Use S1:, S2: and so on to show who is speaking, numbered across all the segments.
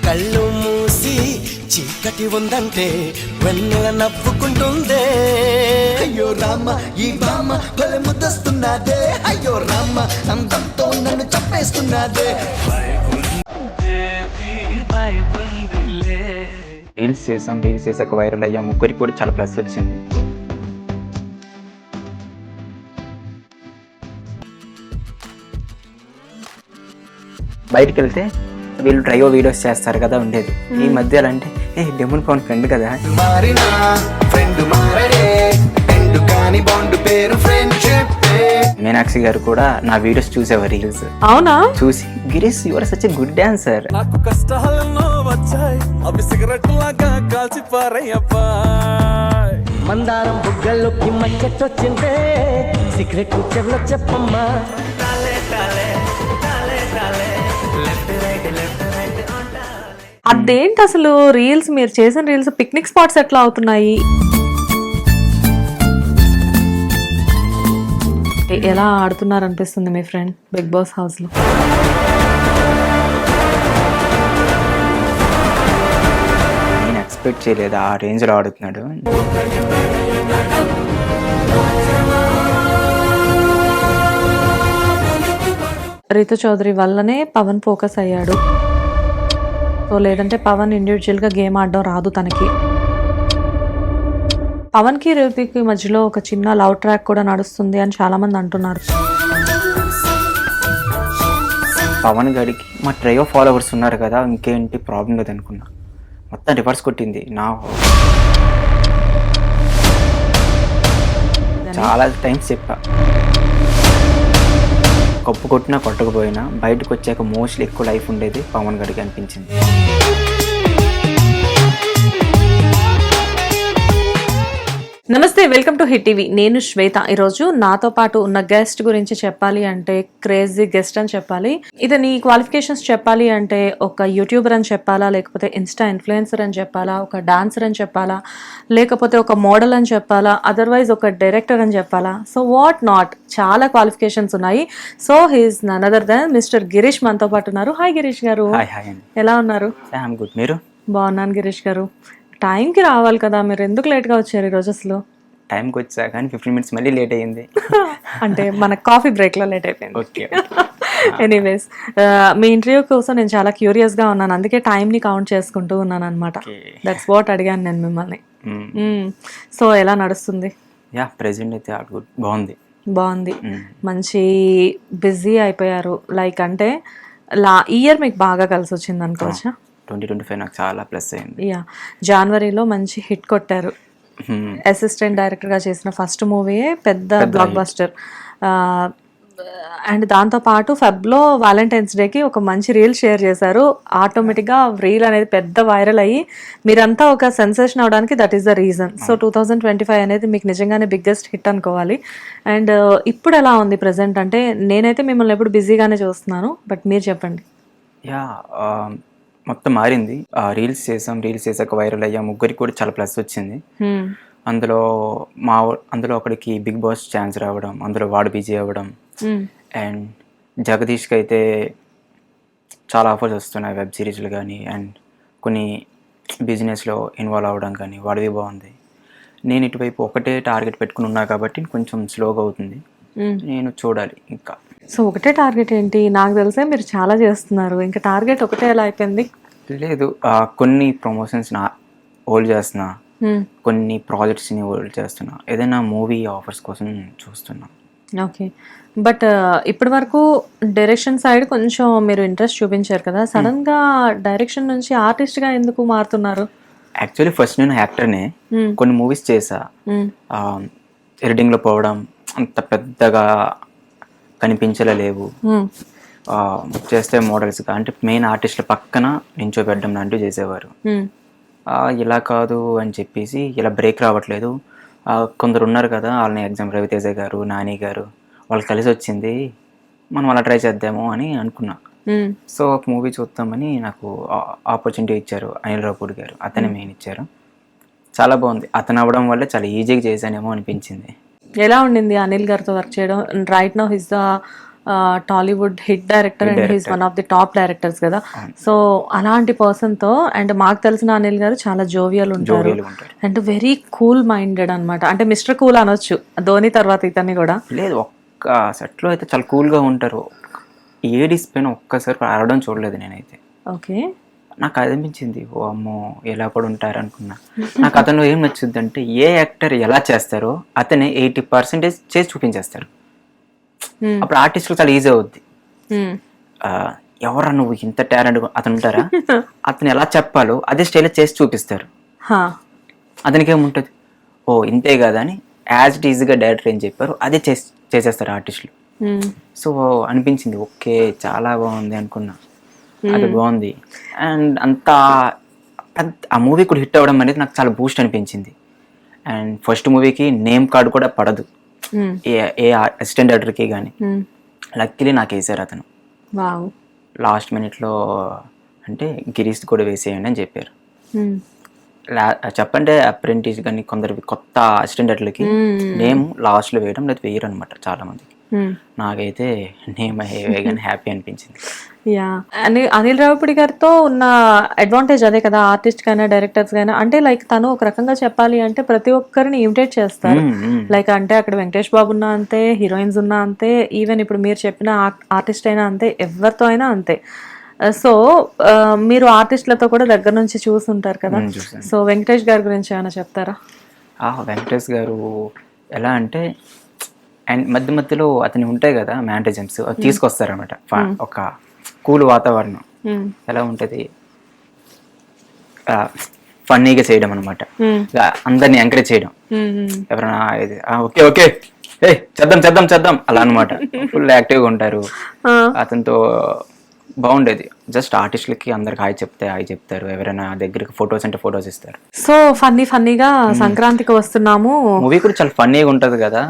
S1: కళ్ళు మూసి చీకటి ఉందంటే వెన్నెల నవ్వుకుంటుందే. అయ్యో రామ ఈ బామ్మ భలే ముద్దస్తున్నదే. అయ్యో రామ అందంతో నన్ను చంపేస్తున్నదే.
S2: రీల్స్ చేసాక వైరల్ అయ్యా, ముగ్గురికి కూడా చాలా ప్లస్ వచ్చింది. బయటికి వెళ్తే వీళ్ళు ట్రైయో వీడియోస్ చేస్తారు కదా ఉండేది. ఈ మధ్య అంటే డెమన్ పవన్ ఫ్రెండ్ కదా,
S1: మారినా ఫ్రెండ్ మారడే కాని బాండ్ పేరు ఫ్రెండ్షిప్.
S2: మీనాక్షి గారు కూడా నా వీడియోస్ చూసేవారు రీల్స్.
S3: అవునా?
S2: చూసి Girish your such a good dancer.
S4: నాకు కష్టాలెన్నో వచ్చాయి, అవి సిగరెట్ లాగా కాల్చి పారయ్యప్పా.
S1: మందారం బుగ్గల్లోకి మచ్చొచ్చిందే, సిగరెట్ చెవులో చెప్పమ్మా.
S3: అదేంటి అసలు రీల్స్, మీరు చేసిన రీల్స్ పిక్నిక్ స్పాట్స్ ఎట్లా అవుతున్నాయి? ఎలా ఆడుతున్నారు అనిపిస్తుంది మీ ఫ్రెండ్ బిగ్ బాస్ హౌస్ లో?
S2: నేను ఎక్స్పెక్ట్ చేయలేదు ఆ రేంజ్ లో ఆడుతున్నాడు.
S3: రీతు చౌదరి వల్లనే పవన్ ఫోకస్ అయ్యాడు. సో లేదంటే పవన్ ఇండివిజువల్ గా గేమ్ ఆడడం రాదు తనకి. పవన్ కి రీతుకి మధ్యలో ఒక చిన్న లవ్ ట్రాక్ కూడా నడుస్తుంది అని చాలా మంది అంటున్నారు.
S2: పవన్ గడికి మా ట్రైయో ఫాలోవర్స్ ఉన్నారు కదా, ఇంకేంటి ప్రాబ్లం లేదు అనుకున్నా. మొత్తం రివర్స్ కొట్టింది. నా చాలా టైమ్స్ చెప్పా, కప్పు కొట్టినా కొట్టకపోయినా బయటకు వచ్చాక మోస్ట్లీ ఎక్కువ లైఫ్ ఉండేది పవన్ గడికి అనిపించింది.
S3: నమస్తే, వెల్కమ్ టు హిట్ టీవీ. నేను శ్వేత. ఈరోజు నాతో పాటు ఉన్న గెస్ట్ గురించి చెప్పాలి అంటే క్రేజీ గెస్ట్ అని చెప్పాలి. ఇతని క్వాలిఫికేషన్స్ చెప్పాలి అంటే ఒక యూట్యూబర్ అని చెప్పాలా, లేకపోతే ఇన్స్టా ఇన్ఫ్లుయెన్సర్ అని చెప్పాలా, ఒక డాన్సర్ అని చెప్పాలా, లేకపోతే ఒక మోడల్ అని చెప్పాలా, అదర్వైజ్ ఒక డైరెక్టర్ అని చెప్పాలా. సో వాట్ నాట్, చాలా క్వాలిఫికేషన్స్ ఉన్నాయి. So he is none other than Mr Girish మనతో పాటు ఉన్నారు. హాయ్ గిరీష్ గారు, ఎలా ఉన్నారు?
S2: గుడ్. మీరు?
S3: బాగున్నాను గిరీష్ గారు. టైంకి రావాలి కదా, మీరు ఎందుకు లేట్గా వచ్చారు ఈరోజు? అసలు
S2: టైంకి వచ్చా కానీ 15 minutes మళ్ళీ లేట్ అయ్యింది.
S3: అంటే మన కాఫీ బ్రేక్లో లేట్ అయిపోయింది.
S2: ఓకే.
S3: ఎనీవేస్, మీ ఇంటర్వ్యూ కోసం నేను చాలా క్యూరియస్గా ఉన్నాను, అందుకే టైంని కౌంట్ చేసుకుంటూ ఉన్నాను అనమాట. దట్స్ వాట్ అడిగాను నేను మిమ్మల్ని. సో ఎలా నడుస్తుంది?
S2: యా, ప్రెజెంట్ అయితే గుడ్, బాగుంది.
S3: మంచి బిజీ అయిపోయారు. లైక్ అంటే ఇయర్ మీకు బాగా కలిసి వచ్చింది అనుకోవచ్చా?
S2: 2025 నాకు చాలా ప్లస్ అయింది.
S3: యా, జనవరిలో మంచి హిట్ కొట్టారు. అసిస్టెంట్ డైరెక్టర్గా చేసిన ఫస్ట్ మూవీయే పెద్ద బ్లాక్ బస్టర్. అండ్ దాంతోపాటు ఫెబ్లో వ్యాలంటైన్స్ డేకి ఒక మంచి రీల్ షేర్ చేశారు. ఆటోమేటిక్గా రీల్ అనేది పెద్ద వైరల్ అయ్యి మీరంతా ఒక సెన్సేషన్ అవడానికి that is the reason. So 2025 అనేది మీకు నిజంగానే బిగ్గెస్ట్ హిట్ అనుకోవాలి. అండ్ ఇప్పుడు ఎలా ఉంది ప్రజెంట్? అంటే నేనైతే మిమ్మల్ని ఎప్పుడు బిజీగానే చూస్తున్నాను, బట్ మీరు చెప్పండి.
S2: యా, మొత్తం మారింది. రీల్స్ చేసాక వైరల్ అయ్యా, ముగ్గురికి కూడా చాలా ప్లస్ వచ్చింది. అందులో ఒకడికి బిగ్ బాస్ ఛాన్స్ రావడం, అందులో వాడు బిజీ అవ్వడం, అండ్ జగదీష్కి అయితే చాలా ఆఫర్స్ వస్తున్నాయి వెబ్ సిరీస్లు కానీ, అండ్ కొన్ని బిజినెస్లో ఇన్వాల్వ్ అవ్వడం కానీ వాడివి బాగుంది. నేను ఇటువైపు ఒకటే టార్గెట్ పెట్టుకుని ఉన్నా కాబట్టి కొంచెం స్లోగా అవుతుంది. నేను చూడాలి ఇంకా.
S3: సో ఒకటే టార్గెట్ ఏంటి? నాకు తెలిసే మీరు చాలా చేస్తున్నారు, ఇంకా టార్గెట్ ఒకటే ఎలా అయిపోయింది?
S2: లేదు, కొన్ని ప్రమోషన్స్ హోల్డ్ చేస్తున్నా, కొన్ని ప్రాజెక్ట్స్ని హోల్డ్ చేస్తున్నా, ఏదైనా మూవీ ఆఫర్స్ కోసం చూస్తున్నా.
S3: ఓకే, బట్ ఇప్పటి వరకు డైరెక్షన్ సైడ్ కొంచెం మీరు ఇంట్రెస్ట్ చూపించారు కదా, సడన్గా డైరెక్షన్ నుంచి ఆర్టిస్ట్గా ఎందుకు మారుతున్నారు?
S2: యాక్చువల్లీ ఫస్ట్ నేను యాక్టర్నే, కొన్ని మూవీస్ చేసా. ఎడిటింగ్లో పోవడం అంత పెద్దగా కనిపించలేవు. చేస్తే మోడల్స్గా అంటే మెయిన్ ఆర్టిస్ట్ల పక్కన నించోబెట్టడం లాంటివి చేసేవారు. ఇలా కాదు అని చెప్పేసి ఇలా బ్రేక్ రావట్లేదు. కొందరు ఉన్నారు కదా, వాళ్ళని ఎగ్జామ్ రవితేజ గారు, నాని గారు, వాళ్ళు కలిసి వచ్చింది, మనం అలా ట్రై చేద్దాము అని అనుకున్నా. సో ఒక మూవీ చూద్దామని నాకు ఆపర్చునిటీ ఇచ్చారు అనిల్ రావుపూడి గారు. అతనే మెయిన్ ఇచ్చారు. చాలా బాగుంది. అతను అవ్వడం వల్ల చాలా ఈజీగా చేశానేమో అనిపించింది.
S3: ఎలా ఉండింది అనిల్ గారితో వర్క్ చేయడం? Right now his the Tollywood hit director and he's one of the top directors కదా. సో అలాంటి పర్సన్ తో అండ్ మాకు తెలిసిన అనిల్ గారు చాలా జోవియల్ ఉంటారు అండ్ వెరీ కూల్ మైండెడ్ అన్నమాట. అంటే మిస్టర్ కూల్ అనొచ్చు ధోని తర్వాత ఇతన్ని కూడా.
S2: లేదు, ఒక్క సెట్లో అయితే చాలా కూల్గా ఉంటారు. ఏడిస్ పైన ఒక్కసారి ఆడడం చూడలేదు నేనైతే.
S3: ఓకే,
S2: నాకు అది అనిపించింది, ఓ అమ్మో ఎలా కూడా ఉంటారు అనుకున్నా. నాకు అతను ఏం నచ్చుద్ది అంటే ఏ యాక్టర్ ఎలా చేస్తారో అతనే 80% చేసి చూపించేస్తారు. అప్పుడు ఆర్టిస్ట్కి చాలా ఈజీ అవుద్ది. ఎవరా నువ్వు ఇంత టాలెంట్ అతను ఉంటారా, అతను ఎలా చెప్పాలో అదే స్టైల్లో చేసి చూపిస్తారు. అతనికి ఏముంటుంది, ఓ ఇంతే కదా అని యాజ్ ఇట్ ఈజీగా డైరెక్టర్ ఏం చెప్పారు అదే చేసేస్తారు ఆర్టిస్టులు. సో అనిపించింది ఓకే చాలా బాగుంది అనుకున్నా. అది బాగుంది అండ్ అంతా ఆ మూవీ కూడా హిట్ అవ్వడం అనేది నాకు చాలా బూస్ట్ అనిపించింది. అండ్ ఫస్ట్ మూవీకి నేమ్ కార్డు కూడా పడదు ఏ అసిస్టెంట్ డైరెక్టర్కి కానీ. లక్కీలీ నాకు వేసారు అతను లాస్ట్ మినిట్లో. అంటే గిరీష్ కూడా వేసేయండి అని చెప్పారు. చెప్పంటే అప్రెంటిస్ కానీ కొందరు కొత్త అసిస్టెంట్ డైరెక్టర్లకి నేమ్ లాస్ట్లో వేయడం లేదా వేయరు అనమాట చాలా మందికి. నాకైతే నేమ్ వేయగానే హ్యాపీ అనిపించింది.
S3: యా, అనిల్ రావిపూడి గారితో ఉన్న అడ్వాంటేజ్ అదే కదా ఆర్టిస్ట్ కైనా డైరెక్టర్స్ కైనా. అంటే లైక్ తను ఒక రకంగా చెప్పాలి అంటే ప్రతి ఒక్కరిని ఇమిటేట్ చేస్తారు. లైక్ అంటే అక్కడ వెంకటేష్ బాబు ఉన్నా అంతే, హీరోయిన్స్ ఉన్నా అంతే, ఈవెన్ ఇప్పుడు మీరు చెప్పిన ఆర్టిస్ట్ అయినా అంతే, ఎవరితో అయినా అంతే. సో మీరు ఆర్టిస్టులతో కూడా దగ్గర నుంచి చూస్తుంటారు కదా. సో వెంకటేష్ గారి గురించి ఏమైనా చెప్తారా?
S2: వెంకటేష్ గారు ఎలా అంటే అండ్ మధ్య మధ్యలో అతని ఉంటాయి కదా మ్యానరిజమ్స్ తీసుకొస్తారనమాట. ఒక కూల్ వాతావరణం ఎలా ఉంటుంది, ఫన్నీగా చేయడం అనమాట, అందరిని ఎంకరేజ్ చేయడం. ఎవరైనా ఓకే ఓకే చేద్దాం చేద్దాం చేద్దాం అలా అనమాట. ఫుల్ యాక్టివ్గా ఉంటారు. అతనితో బాగుండేది. జస్ట్ ఆర్టిస్టులకి అందరికి హాయ్ చెప్తారు. ఎవరైనా దగ్గరికి ఫొటోస్ అంటే ఫొటోస్ ఇస్తారు.
S3: సో ఫన్నీగా సంక్రాంతికి వస్తున్నాము.
S2: మూవీ కూడా చాలా ఫన్నీగా ఉంటది కదా.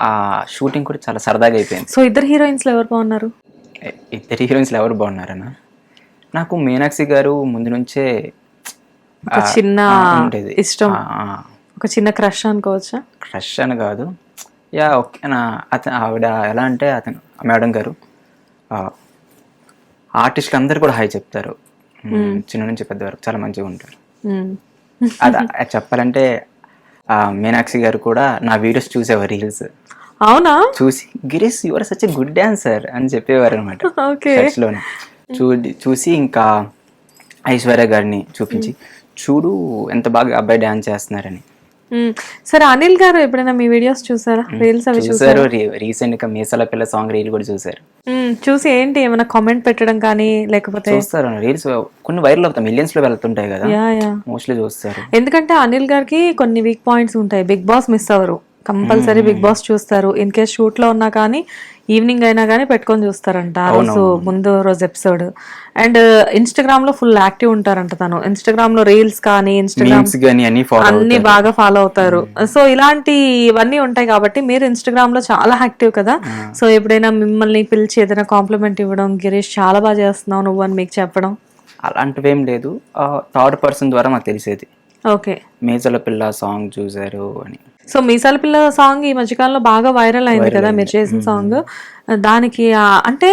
S2: ఆ షూటింగ్ కూడా చాలా సరదాగా అయిపోయింది.
S3: సో ఇద్దరు హీరోయిన్స్ ఎవరు బాగున్నారు?
S2: ఇద్దరు హీరోయిన్స్ ఎవరు బాగున్నారన్నా, నాకు మీనాక్షి గారు ముందు నుంచే
S3: చిన్న ఇష్టం, ఒక చిన్న క్రష్ అనుకోవచ్చా?
S2: క్రష్ అని కాదు, యా ఓకేనా. ఆవిడ ఎలా అంటే అతను మేడం గారు ఆర్టిస్టులు అందరు కూడా హాయ్ చెప్తారు. చిన్న నుంచి పెద్ద వరకు చాలా మంచిగా ఉంటారు. అది చెప్పాలంటే మీనాక్షి గారు కూడా నా వీడియోస్ చూసేవారు, రీల్స్.
S3: అవునా?
S2: చూసి Girish your such a good dancer అని చెప్పేవారు అనమాట. చూసి ఇంకా ఐశ్వర్య గారిని చూపించి చూడు ఎంత బాగా అబ్బాయి డాన్స్ చేస్తున్నారని.
S3: సరే అనిల్ గారు ఎప్పుడైనా మీ వీడియోస్ చూసారా? రీల్స్ అవి
S2: చూసారు. రీసెంట్ గా మీసాల పిల్ల సాంగ్ రీల్ కూడా చూసారు.
S3: చూసి ఏంటి ఏమైనా కామెంట్ పెట్టడం కానీ లేకపోతే?
S2: చూస్తారు రీల్స్, కొన్ని వైరల్ అవుతాయి, మిలియన్స్ లో వెళ్తుంటాయి కదా, మోస్ట్లీ చూస్తారు.
S3: ఎందుకంటే అనిల్ గారికి కొన్ని వీక్ పాయింట్స్ ఉంటాయి. బిగ్ బాస్ మిస్ అవ్వరు, కంపల్సరీ బిగ్ బాస్ చూస్తారు. ఇన్ కేస్ షూట్ లో ఉన్నా కానీ ఈవినింగ్ అయినా కానీ పెట్టుకొని చూస్తారంట ఆ రోజు ముందు రోజు ఎపిసోడ్. అండ్ ఇన్స్టాగ్రామ్ లో ఫుల్ యాక్టివ్ ఉంటారంట తను. ఇన్స్టాగ్రామ్ లో రీల్స్ కానీ ఇన్స్టాగ్రామ్ అన్ని బాగా ఫాలో అవుతారు. సో ఇలాంటివన్నీ ఉంటాయి కాబట్టి మీరు ఇన్స్టాగ్రామ్ లో చాలా యాక్టివ్ కదా. సో ఎప్పుడైనా మిమ్మల్ని పిలిచి ఏదైనా కాంప్లిమెంట్ ఇవ్వడం, గిరీష్ చాలా బాగా చేస్తున్నావు నువ్వు అని మీకు చెప్పడం
S2: అలాంటివి ఏం లేదు. థర్డ్ పర్సన్ ద్వారా నాకు తెలిసేది.
S3: ఓకే,
S2: మీసాల పిల్ల సాంగ్ చూసారు అని.
S3: సో మీసాల పిల్ల సాంగ్ ఈ మధ్యకాలంలో బాగా వైరల్ అయింది కదా మీరు చేసిన సాంగ్. దానికి అంటే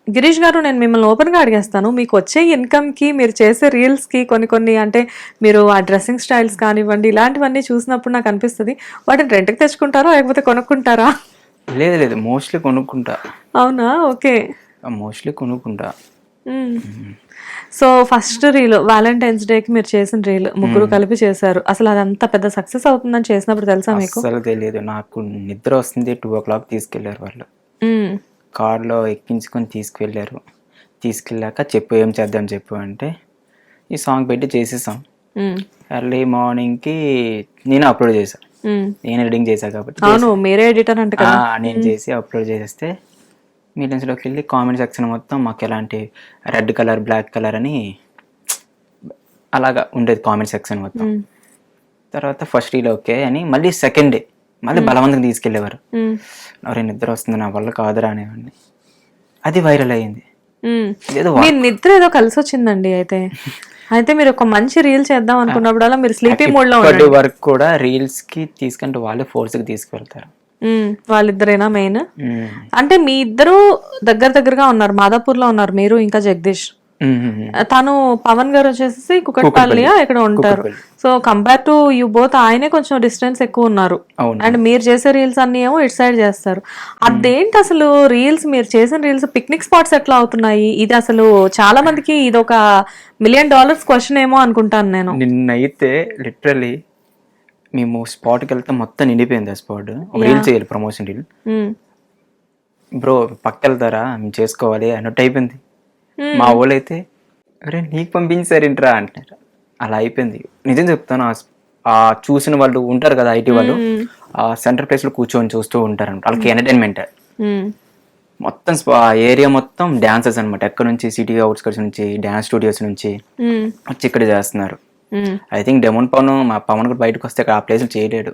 S3: గిరీష్ గారు నేను మిమ్మల్ని ఓపెన్ గా అడిగేస్తాను, మీకు వచ్చే ఇన్కమ్ కి మీరు చేసే రీల్స్ కి కొన్ని అంటే మీరు ఆ డ్రెస్సింగ్ స్టైల్స్ కానివ్వండి ఇలాంటివన్నీ చూసినప్పుడు నాకు అనిపిస్తుంది వాటిని రెంట్కి తెచ్చుకుంటారా లేకపోతే కొనుక్కుంటారా?
S2: లేదు మోస్ట్లీ కొనుక్కుంటా.
S3: అవునా? ఓకే,
S2: మోస్ట్లీ కొనుక్కుంటా.
S3: So first reel Valentine's day కి మీరు చేసిన రీల్ ముగ్గురు కలిపి చేశారు. అసలు అదంతా పెద్ద సక్సెస్ అవుతుందని చేసినప్పుడు తెలుసా మీకు?
S2: అసలు తెలియదు. నాకు నిద్ర వస్తుంది, 2 o'clock తీసుకెళ్లారు వాళ్ళు. కార్లో ఎక్కించుకొని తీసుకెళ్ళాక చెప్పు ఏం చేద్దాం చెప్పు అంటే ఈ సాంగ్ పెట్టి చేసేసాం. ఎర్లీ మార్నింగ్ కి నేను అప్లోడ్ చేశాను. నేను ఎడిటింగ్ చేశాను కాబట్టి
S3: మీరే ఎడిటర్ అంటే
S2: నేను చేసి అప్లోడ్ చేసేస్తే మీటింగ్స్లోకి వెళ్ళి కామెంట్ సెక్షన్ మొత్తం మాకు ఎలాంటి రెడ్ కలర్ బ్లాక్ కలర్ అని అలాగా ఉండేది కామెంట్ సెక్షన్ మొత్తం. తర్వాత ఫస్ట్ రీల్ ఓకే అని మళ్ళీ సెకండ్ డే మళ్ళీ బలవంతంగా తీసుకెళ్లేవారు. ఎవరైనా నిద్ర వస్తుంది నా వల్ల కాదురా అనేవాడిని. అది వైరల్ అయ్యింది.
S3: నిద్ర ఏదో కలిసి వచ్చిందండి. అయితే మీరు ఒక మంచి రీల్ చేద్దాం అనుకున్నప్పుడల్లా మీరు స్లీపీ మోడ్ లో
S2: వరకు కూడా రీల్స్ కి తీసుకుంటే వాళ్ళే ఫోర్స్ కి తీసుకువెళ్తారు.
S3: వాళ్ళిద్దరేనా మెయిన్?
S2: మ్మ్.
S3: అంటే మీ ఇద్దరు దగ్గరగా ఉన్నారు, మాదాపూర్ లో ఉన్నారు మీరు ఇంకా జగదీష్. తను పవన్ గారు వచ్చేసి కుకట్పల్లి ఇక్కడ ఉంటారు. So compare to you both ఆయనే కొంచెం డిస్టెన్స్ ఎక్కువ ఉన్నారు.
S2: అవును.
S3: అండ్ మీరు చేసే రీల్స్ అన్ని ఏమో ఇటు సైడ్ చేస్తారు. అదేంటి అసలు రీల్స్, మీరు చేసిన రీల్స్ పిక్నిక్ స్పాట్స్ ఎట్లా అవుతున్నాయి? ఇది అసలు చాలా మందికి ఇది ఒక $1 million క్వశ్చన్ ఏమో అనుకుంటాను నేను.
S2: నిన్నైతే లిటరలీ మేము స్పాట్కి వెళ్తే మొత్తం నిండిపోయింది. ఆ స్పాట్ రీల్ చేయాలి, ప్రమోషన్ రీల్. బ్రో పక్క వెళ్తారా, మేము చేసుకోవాలి అన్నట్టు అయిపోయింది. మా వాళ్ళు అయితే అరే నీకు పంపించారేంట్రా అంటున్నారు. అలా అయిపోయింది. నిజం చెప్తాను, ఆ చూసిన వాళ్ళు ఉంటారు కదా ఐటీ వాళ్ళు, ఆ సెంటర్ ప్లేస్ లో కూర్చొని చూస్తూ ఉంటారు. వాళ్ళకి ఎంటర్టైన్మెంట్ మొత్తం ఆ ఏరియా మొత్తం డాన్సెస్ అనమాట. ఎక్కడ నుంచి సిటీ అవుట్స్కట్స్ నుంచి, డాన్స్ స్టూడియోస్ నుంచి వచ్చి ఇక్కడ చేస్తున్నారు. ఐ థింక్ డెమోన్ మా పవన్ కూడా బయటకు వస్తే ఆ ప్లేస్ చేయలేడు.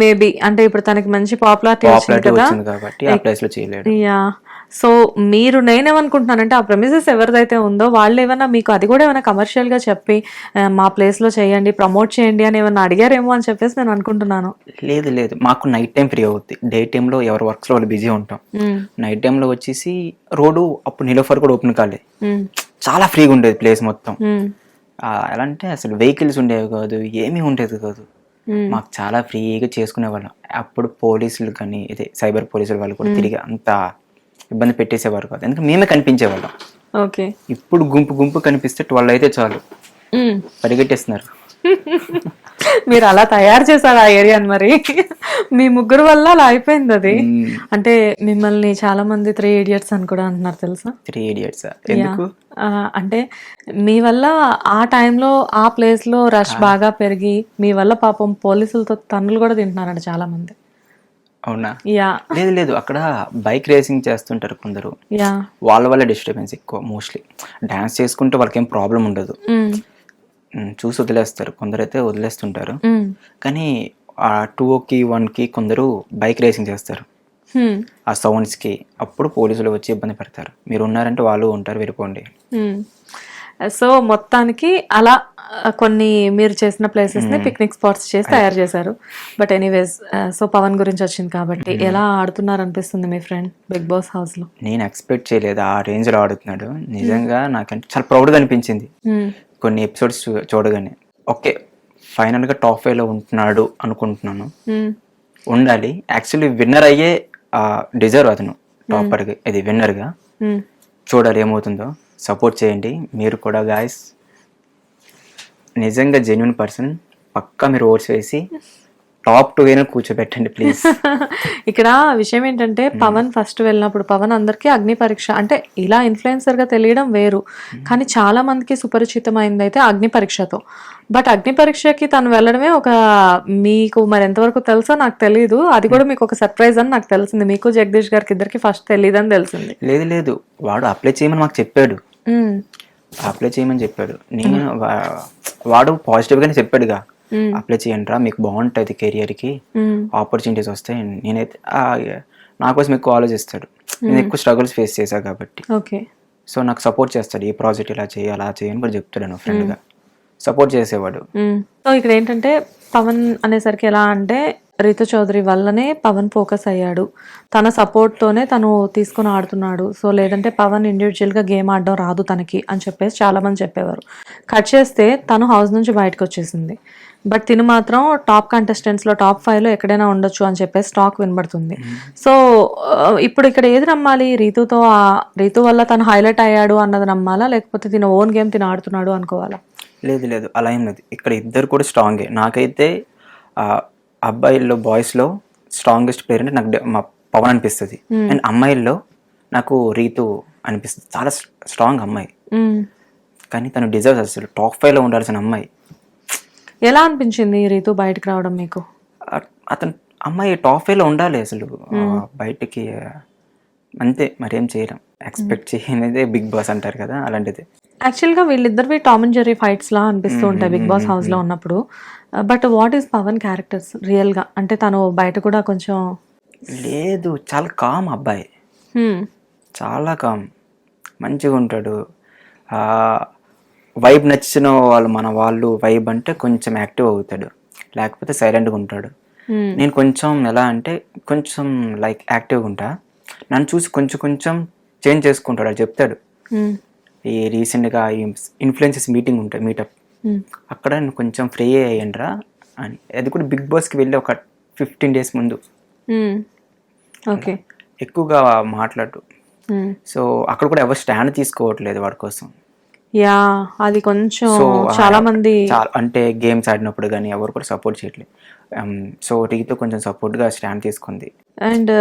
S3: మేబీ అంటే ఇప్పుడు తనకి మంచి పాపులారిటీ
S2: వచ్చింది కాబట్టి ఆ ప్లేస్ లో చేయలేడు.
S3: యా. సో మీరు, నేనేమనుకుంటున్నానంటే ఆ ప్రెమిసెస్ ఎవరిదైతే ఉందో వాళ్ళు ఏమైనా మీకు అది కూడా ఏమైనా కమర్షియల్ గా చెప్పి మా ప్లేస్ లో చేయండి, ప్రమోట్ చేయండి అని ఏమైనా అడిగారేమో అని చెప్పేసి నేను అనుకుంటున్నాను.
S2: లేదు లేదు, మాకు నైట్ టైం ఫ్రీ అవుద్ది. డే టైమ్ లో ఎవరి వర్క్స్ లో వాళ్ళు బిజీ ఉంటాం. నైట్ టైమ్ లో వచ్చేసి రోడ్డు అప్పుడు నిలోఫర్ కూడా ఓపెన్ కాలే, చాలా ఫ్రీగా ఉండేది ప్లేస్ మొత్తం. ఎలా అంటే అసలు వెహికల్స్ ఉండేవి కాదు, ఏమీ ఉండేది కాదు. మాకు చాలా ఫ్రీగా చేసుకునే వాళ్ళం. అప్పుడు పోలీసులు కానీ ఇదే సైబర్ పోలీసులు వాళ్ళు కూడా తిరిగి అంత ఇబ్బంది పెట్టేసేవారు కాదు, ఎందుకంటే మేమే కనిపించేవాళ్ళం.
S3: ఓకే.
S2: ఇప్పుడు గుంపు కనిపిస్తే 12 అయితే చాలు, పరిగెట్టేస్తున్నారు.
S3: మీరు అలా తయారు చేశారు ఆ ఏరియాని. మరి మీ ముగ్గురు వల్ల అలా అయిపోయింది అది. అంటే మిమ్మల్ని చాలా మంది 3 idiots అని కూడా అంటున్నారు తెలుసా?
S2: 3 idiots ఎందుకు
S3: అంటే మీ వల్ల ఆ టైంలో ఆ ప్లేస్ లో రష్ బాగా పెరిగి మీ వల్ల పాపం పోలీసులతో తన్నులు కూడా తింటున్నారంట చాలా మంది.
S2: అవునా?
S3: యా.
S2: లేదు లేదు, అక్కడ బైక్ రేసింగ్ చేస్తుంటారు కొందరు,
S3: యా,
S2: వాళ్ళ వల్ల డిస్టర్బెన్స్ ఎక్కువ. మోస్ట్లీ డాన్స్ చేసుకుంటే వాళ్ళకి ఏం ప్రాబ్లం ఉండదు, చూసి వదిలేస్తారు. కొందరైతే వదిలేస్తుంటారు. కానీ ఆ 2కి 1కి కొందరు బైక్ రేసింగ్ చేస్తారు ఆ సౌండ్స్కి. అప్పుడు పోలీసులు వచ్చి ఇబ్బంది పెడతారు. మీరు ఉన్నారంటే వాళ్ళు ఉంటారు, వెళ్ళిపోండి.
S3: సో మొత్తానికి అలా కొన్ని మీరు చేసిన ప్లేసెస్ ని పిక్నిక్ స్పాట్స్ చేసి తయారు చేశారు. బట్ ఎనీవేస్, సో పవన్ గురించి వచ్చింది కాబట్టి ఎలా ఆడుతున్నారు అనిపిస్తుంది మీ ఫ్రెండ్ బిగ్ బాస్ హౌస్ లో?
S2: నేను ఎక్స్పెక్ట్ చేయలేదు ఆ రేంజ్ లో ఆడుతున్నాడు. నిజంగా నాకంటే చాలా ప్రౌడ్ గా అనిపించింది కొన్ని ఎపిసోడ్స్ చూడగానే. ఓకే, ఫైనల్ గా టాప్ 5 లో ఉంటున్నాడు అనుకుంటున్నాను. ఉండాలి. యాక్చువల్లీ విన్నర్ అయ్యే డిజర్వ్ అతను, టాపర్ గా, ఇది విన్నర్ గా. చూడాలి ఏమవుతుందో. సపోర్ట్ చేయండి మీరు కూడా గాయస్. నిజంగా జెన్యున్ పర్సన్, పక్కా మీరు ఓట్స్ వేసి టాప్ 2 అయినా కూర్చోబెట్టండి ప్లీజ్.
S3: ఇక్కడ విషయం ఏంటంటే పవన్ ఫస్ట్ వెళ్ళినప్పుడు పవన్ అందరికీ అగ్ని పరీక్ష, అంటే ఇలా ఇన్ఫ్లుయెన్సర్ గా తెలియడం వేరు, కానీ చాలా మందికి సుపరిచితమైంది అయితే అగ్ని పరీక్షతో. బట్ అగ్ని పరీక్షకి తను వెళ్ళడమే ఒక, మీకు మరి ఎంతవరకు తెలుసో నాకు తెలియదు, అది కూడా మీకు ఒక సర్ప్రైజ్ అని నాకు తెలిసింది. మీకు జగదీష్ గారికి ఇద్దరికి ఫస్ట్ తెలియదు అని తెలిసింది.
S2: లేదు లేదు, వాడు అప్లై చేయమని మాకు చెప్పాడు. అప్లై చేయమని చెప్పాడు. నేను వాడు పాజిటివ్ గానే చెప్పాడుగా, అప్లై చేయండి రా, మీకు బాగుంటుంది కెరియర్ కి, ఆపర్చునిటీస్ వస్తాయి. నేనైతే నా కోసం ఎక్కువ ఆలోచిస్తాడు. నేను ఎక్కువ స్ట్రగుల్స్ ఫేస్ చేశా కాబట్టి.
S3: ఓకే.
S2: సో నాకు సపోర్ట్ చేస్తాడు. ఈ ప్రాజెక్ట్ ఇలా చేయి అలా చేయని కూడా చెప్తాడు, ఫ్రెండ్ గా సపోర్ట్ చేసేవాడు.
S3: సో ఇక్కడ ఏంటంటే పవన్ అనేసరికి ఎలా అంటే రీతు చౌదరి వల్లనే పవన్ ఫోకస్ అయ్యాడు, తన సపోర్ట్తోనే తను తీసుకుని ఆడుతున్నాడు. సో లేదంటే పవన్ ఇండివిజువల్గా గేమ్ ఆడడం రాదు తనకి అని చెప్పేసి చాలామంది చెప్పేవారు. కట్ చేస్తే తను హౌస్ నుంచి బయటకు వచ్చేసింది. బట్ తిను మాత్రం టాప్ కంటెస్టెంట్స్లో టాప్ 5లో ఎక్కడైనా ఉండొచ్చు అని చెప్పేసి టాక్ వినబడుతుంది. సో ఇప్పుడు ఇక్కడ ఏది నమ్మాలి? రీతు వల్ల తను హైలైట్ అయ్యాడు అన్నది నమ్మాలా, లేకపోతే తిన ఓన్ గేమ్ తిన ఆడుతున్నాడు అనుకోవాలా?
S2: లేదు లేదు, అలా ఏం లేదు. ఇక్కడ ఇద్దరు కూడా స్ట్రాంగే. నాకైతే అబ్బాయిల్లో బాయ్స్లో స్ట్రాంగెస్ట్ ప్లేయర్ అంటే నాకు మా పవన్ అనిపిస్తుంది. అండ్ అమ్మాయిల్లో నాకు రీతు అనిపిస్తుంది. చాలా స్ట్రాంగ్ అమ్మాయి, కానీ తను డిజర్వ్ అసలు టాప్ 5లో ఉండాల్సిన అమ్మాయి.
S3: ఎలా అనిపించింది రీతు బయటకు రావడం మీకు?
S2: అతను అమ్మాయి టాప్ 5లో ఉండాలి అసలు, బయటికి అంతే, మరేం చేయలేం. ఎక్స్పెక్ట్ చేయనిదే బిగ్ బాస్ అంటారు కదా, అలాంటిది.
S3: యాక్చువల్గా వీళ్ళిద్దరివి టామ్ అండ్ జెర్రీ ఫైట్స్ లా అనిపిస్తూ ఉంటాయి బిగ్ బాస్ హౌస్ లో ఉన్నప్పుడు. But what is Pawan characters real గా? అంటే తను బయట కూడా కొంచెం
S2: లేదు, చాలా కామ్ అబ్బాయి, చాలా కామ్, మంచిగా ఉంటాడు. వైబ్ నచ్చిన వాళ్ళు, మన వాళ్ళు వైబ్ అంటే కొంచెం యాక్టివ్ అవుతాడు, లేకపోతే సైలెంట్గా ఉంటాడు. నేను కొంచెం ఎలా అంటే కొంచెం లైక్ యాక్టివ్గా ఉంటా, నన్ను చూసి కొంచెం కొంచెం చేంజ్ చేసుకుంటాడు. అది చెప్తాడు. ఈ రీసెంట్గా ఇన్ఫ్లుయెన్సెస్ మీటింగ్ ఉంటాయి, మీటప్, అక్కడ నేను కొంచెం ఫ్రీ అయ్యండ్రా అని. అది కూడా బిగ్ బాస్కి వెళ్ళి ఒక 15 days ముందు.
S3: ఓకే.
S2: ఎక్కువగా మాట్లాడు. సో అక్కడ కూడా ఎవరు స్టాండ్ తీసుకోవట్లేదు వాడి కోసం.
S3: యా, అది కొంచెం
S2: సో
S3: చాలా మంది
S2: అంటే గేమ్స్ ఆడినప్పుడు కానీ ఎవరు కూడా సపోర్ట్ చేయట్లేదు. సో రీతో కొంచెం సపోర్ట్గా స్టాండ్ తీసుకుంది.
S3: అండ్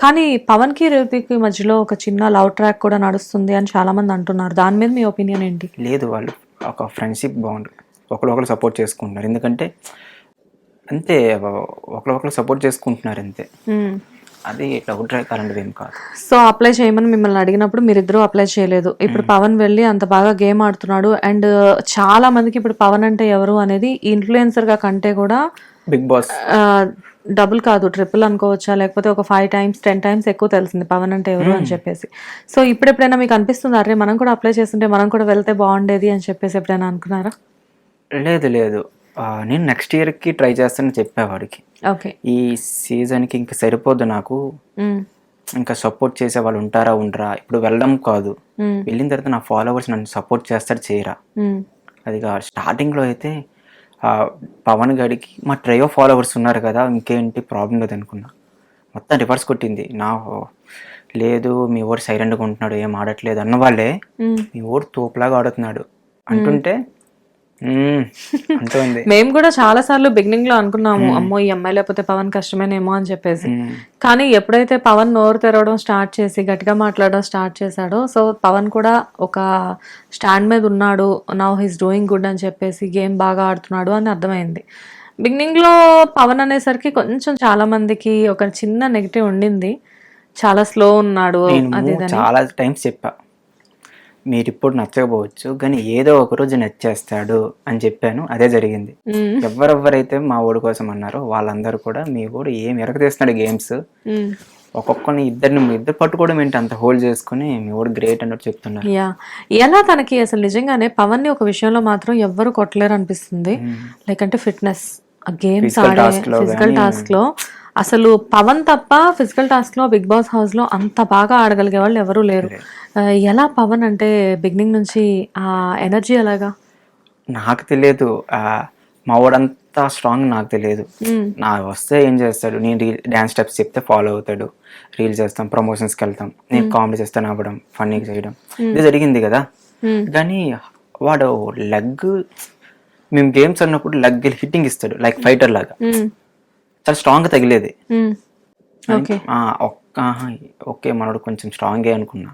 S3: కానీ పవన్ కి రేవతికి మధ్యలో ఒక చిన్న లవ్ ట్రాక్ కూడా నడుస్తుంది అని చాలా మంది అంటున్నారు. దాని మీద మీ ఒపీనియన్ ఏంటి?
S2: లేదు, వాళ్ళు ఒక ఫ్రెండ్షిప్ బాండ్, ఒకరు సపోర్ట్ చేసుకుంటున్నారు. ఎందుకంటే అంతే, ఒకరు సపోర్ట్ చేసుకుంటున్నారు అంతే. అది లవ్ ట్రాక్ అలాంటిది ఏం కాదు.
S3: సో అప్లై చేయమని మిమ్మల్ని అడిగినప్పుడు మీరిద్దరూ అప్లై చేయలేదు. ఇప్పుడు పవన్ వెళ్ళి అంత బాగా గేమ్ ఆడుతున్నాడు. అండ్ చాలా మందికి ఇప్పుడు పవన్ అంటే ఎవరు అనేది ఇన్ఫ్లుయెన్సర్ గా కంటే కూడా
S2: బిగ్ బాస్
S3: డబుల్ కాదు, ట్రిపుల్ అనుకోవచ్చా, లేకపోతే ఒక 5 times 10 times ఎక్కువ తెలిసింది పవన్ అంటే ఎవరు అని చెప్పేసి. సో ఇప్పుడు ఎప్పుడైనా మీకు అనిపిస్తుంది అరే మనం కూడా అప్లై చేస్తుంటే మనం కూడా వెళ్తే బాగుండేది అని చెప్పేసి ఎప్పుడైనా అనుకున్నారా?
S2: లేదు, నేను నెక్స్ట్ ఇయర్కి ట్రై చేస్తానని చెప్పేవాడికి.
S3: ఓకే.
S2: ఈ సీజన్కి ఇంకా సరిపోద్దు నాకు, ఇంకా సపోర్ట్ చేసే వాళ్ళు ఉంటారా ఉండరా, ఇప్పుడు వెళ్ళడం కాదు, వెళ్ళిన తర్వాత నా ఫాలోవర్స్ నన్ను సపోర్ట్ చేస్తారు చేయరా. అది కాదు. స్టార్టింగ్లో అయితే పవన్ గడికి మా ట్రయో ఫాలోవర్స్ ఉన్నారు కదా, ఇంకేంటి ప్రాబ్లం లేదు అనుకున్నా. మొత్తం రివర్స్ కొట్టింది. లేదు మీ ఓడు సైలెంట్గా ఉంటున్నాడు, ఏం ఆడట్లేదు అన్న వాళ్ళే మీ ఓడు తోపులాగా ఆడుతున్నాడు అంటుంటే అంటుంది.
S3: మేము కూడా చాలా సార్లు బిగినింగ్ లో అనుకున్నాము అమ్మో ఈ అమ్మాయి లేకపోతే పవన్ కష్టమేనేమో అని చెప్పేసి. కానీ ఎప్పుడైతే పవన్ నోరు తెరవడం స్టార్ట్ చేసి గట్టిగా మాట్లాడడం స్టార్ట్ చేశాడో, సో పవన్ కూడా ఒక స్టాండ్ మీద ఉన్నాడు, నౌ హీస్ డూయింగ్ గుడ్ అని చెప్పేసి గేమ్ బాగా ఆడుతున్నాడు అని అర్థమైంది. బిగినింగ్ లో పవన్ అనేసరికి కొంచెం చాలా మందికి ఒక చిన్న నెగిటివ్ ఉండింది, చాలా స్లో ఉన్నాడు అది.
S2: చాలా టైమ్స్ చెప్పా మీరు ఇప్పుడు నచ్చకపోవచ్చు కానీ ఏదో ఒక రోజు నచ్చేస్తాడు అని చెప్పాను. అదే జరిగింది. ఎవరెవరైతే మా ఓడి కోసం అన్నారో వాళ్ళందరూ కూడా మీ ఓడు ఏం ఎరగతీస్తున్నాడు గేమ్స్, ఒక్కొక్కరిని ఇద్దరు పట్టుకోవడం ఏంటి అంత హోల్డ్ చేసుకుని మీ ఓడి గ్రేట్ అన్నట్టు చెప్తున్నారు.
S3: ఎలా తనకి అసలు నిజంగానే పవన్ ని ఒక విషయంలో మాత్రం ఎవ్వరు కొట్టలేరు అనిపిస్తుంది. లైక్ అంటే ఫిట్నెస్, గేమ్స్ ఆడే ఫిజికల్ టాస్క్ లో అసలు పవన్ తప్ప ఫిజికల్ టాస్క్ లో బిగ్ బాస్ హౌస్ లో అంత బాగా ఆడగలిగే వాళ్ళు ఎవరూ లేరు. ఎలా పవన్ అంటే బిగినింగ్ నుంచి ఆ ఎనర్జీ ఎలాగా?
S2: నాకు తెలియదు, మా వాడంతా స్ట్రాంగ్ నాకు తెలియదు. నా వస్తే ఏం చేస్తాడు, నేను డ్యాన్స్ స్టెప్స్ చెప్తే ఫాలో అవుతాడు, రీల్స్ చేస్తాం, ప్రమోషన్స్కి వెళ్తాం, నేను కామెడీ చేస్తాను, అవ్వడం ఫన్నీగా చేయడం, ఇది జరిగింది కదా. కానీ వాడు లెగ్, మేము గేమ్స్ అన్నప్పుడు లెగ్ హిట్టింగ్ ఇస్తాడు లైక్ ఫైటర్ లాగా, చాలా స్ట్రాంగ్గా తగిలేది. ఓకే మనోడు కొంచెం స్ట్రాంగే అనుకున్నా.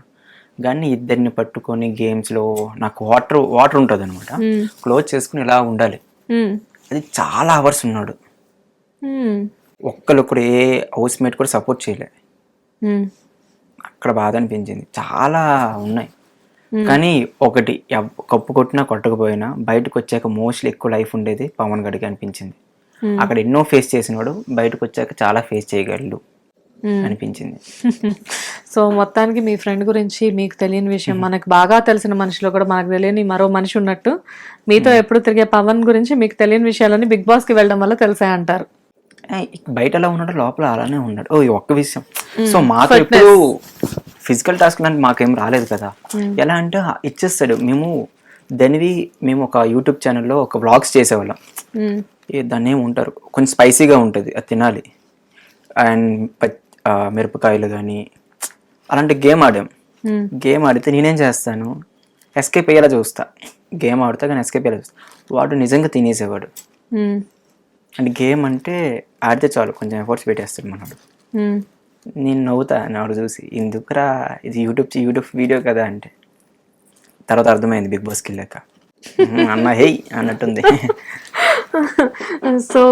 S2: కానీ ఇద్దరిని పట్టుకొని గేమ్స్లో నాకు వాటర్ ఉంటుంది అనమాట, క్లోజ్ చేసుకుని ఇలా ఉండాలి. అది చాలా అవర్స్ ఉన్నాడు. ఒక్కరు ఏ హౌస్ మేట్ కూడా సపోర్ట్ చేయలే. అక్కడ బాధ అనిపించింది. చాలా ఉన్నాయి కానీ ఒకటి, కప్పు కొట్టినా కొట్టకపోయినా బయటకు వచ్చాక మోస్ట్లీ ఎక్కువ లైఫ్ ఉండేది పవన్ గడికి అనిపించింది. అక్కడ ఎన్నో ఫేస్ చేసినాడు, బయటకు వచ్చాక చాలా ఫేస్ చేయగలడు అనిపించింది.
S3: సో మొత్తానికి మీ ఫ్రెండ్ గురించి మీకు తెలియని విషయం, మనకు బాగా తెలిసిన మనిషిలో కూడా మనకు తెలియని మరో మనిషి ఉన్నట్టు, మీతో ఎప్పుడు తిరిగే పవన్ గురించి మీకు తెలియని విషయాలని బిగ్ బాస్ కి వెళ్ళడం వల్ల తెలిసే అంటారు.
S2: బయట ఎలా ఉన్నాడు లోపల అలానే ఉన్నాడు. ఓ ఒక్క విషయం, సో మాకు ఎప్పుడు ఫిజికల్ టాస్క్ లాంటి మాకేం రాలేదు కదా. ఎలా అంటే ఇచ్చేస్తాడు. మేము ఒక యూట్యూబ్ ఛానల్లో ఒక వ్లాగ్స్ చేసేవాళ్ళం. దాన్ని ఏమి ఉంటారు, కొంచెం స్పైసీగా ఉంటుంది, అది తినాలి. అండ్ మిరపకాయలు కానీ అలాంటి గేమ్ ఆడాం. గేమ్ ఆడితే నేనేం చేస్తాను, ఎస్కేప్ అయ్యేలా చూస్తా. గేమ్ ఆడుతా కానీ ఎస్కేప్ అయ్యేలా చూస్తా. వాడు నిజంగా తినేసేవాడు. అండ్ గేమ్ అంటే ఆడితే చాలు కొంచెం ఎఫర్ట్స్ పెట్టేస్తాడు మనడు. నేను నవ్వుతా నాడు చూసి, ఎందుకురా ఇది యూట్యూబ్ వీడియో కదా అంటే. తర్వాత అర్థమైంది బిగ్ బాస్కి వెళ్ళాక, అన్న హే అన్నట్టుంది.
S3: సో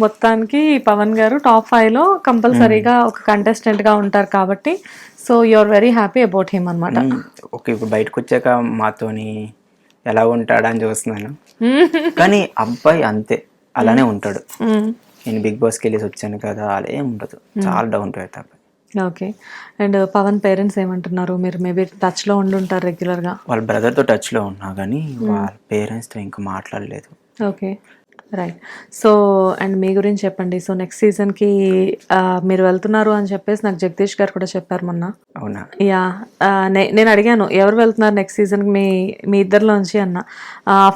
S3: మొత్తానికి పవన్ గారు టాప్ 5లో కంపల్సరీగా ఒక కంటెస్టెంట్ గా ఉంటారు కాబట్టి, so you're very happy about him అనమాట.
S2: ఓకే, ఇప్పుడు బయటకు వచ్చాక మాతోని ఎలా ఉంటాడా అని చూస్తున్నాను. కానీ అబ్బాయి అంతే అలానే ఉంటాడు. నేను బిగ్ బాస్కి వెళ్ళేసి వచ్చాను కదా, అలా ఏం ఉండదు, చాలా డౌన్ టు ఎర్త్ అబ్బాయి.
S3: ఓకే. అండ్ పవన్ పేరెంట్స్ ఏమంటున్నారు? మీరు మేబీ టచ్ లో ఉండుంటారు రెగ్యులర్ గా.
S2: వాళ్ళ బ్రదర్తో టచ్లో ఉన్నా కానీ వాళ్ళ పేరెంట్స్తో ఇంకా మాట్లాడలేదు.
S3: ఓకే. రైట్. సో అండ్ మీ గురించి చెప్పండి. సో నెక్స్ట్ సీజన్కి మీరు వెళ్తున్నారు అని చెప్పేసి నాకు జగదీష్ గారు కూడా చెప్పారు మొన్న.
S2: అవునా?
S3: యా, నేను అడిగాను ఎవరు వెళ్తున్నారు నెక్స్ట్ సీజన్కి మీ ఇద్దరిలోంచి అన్న.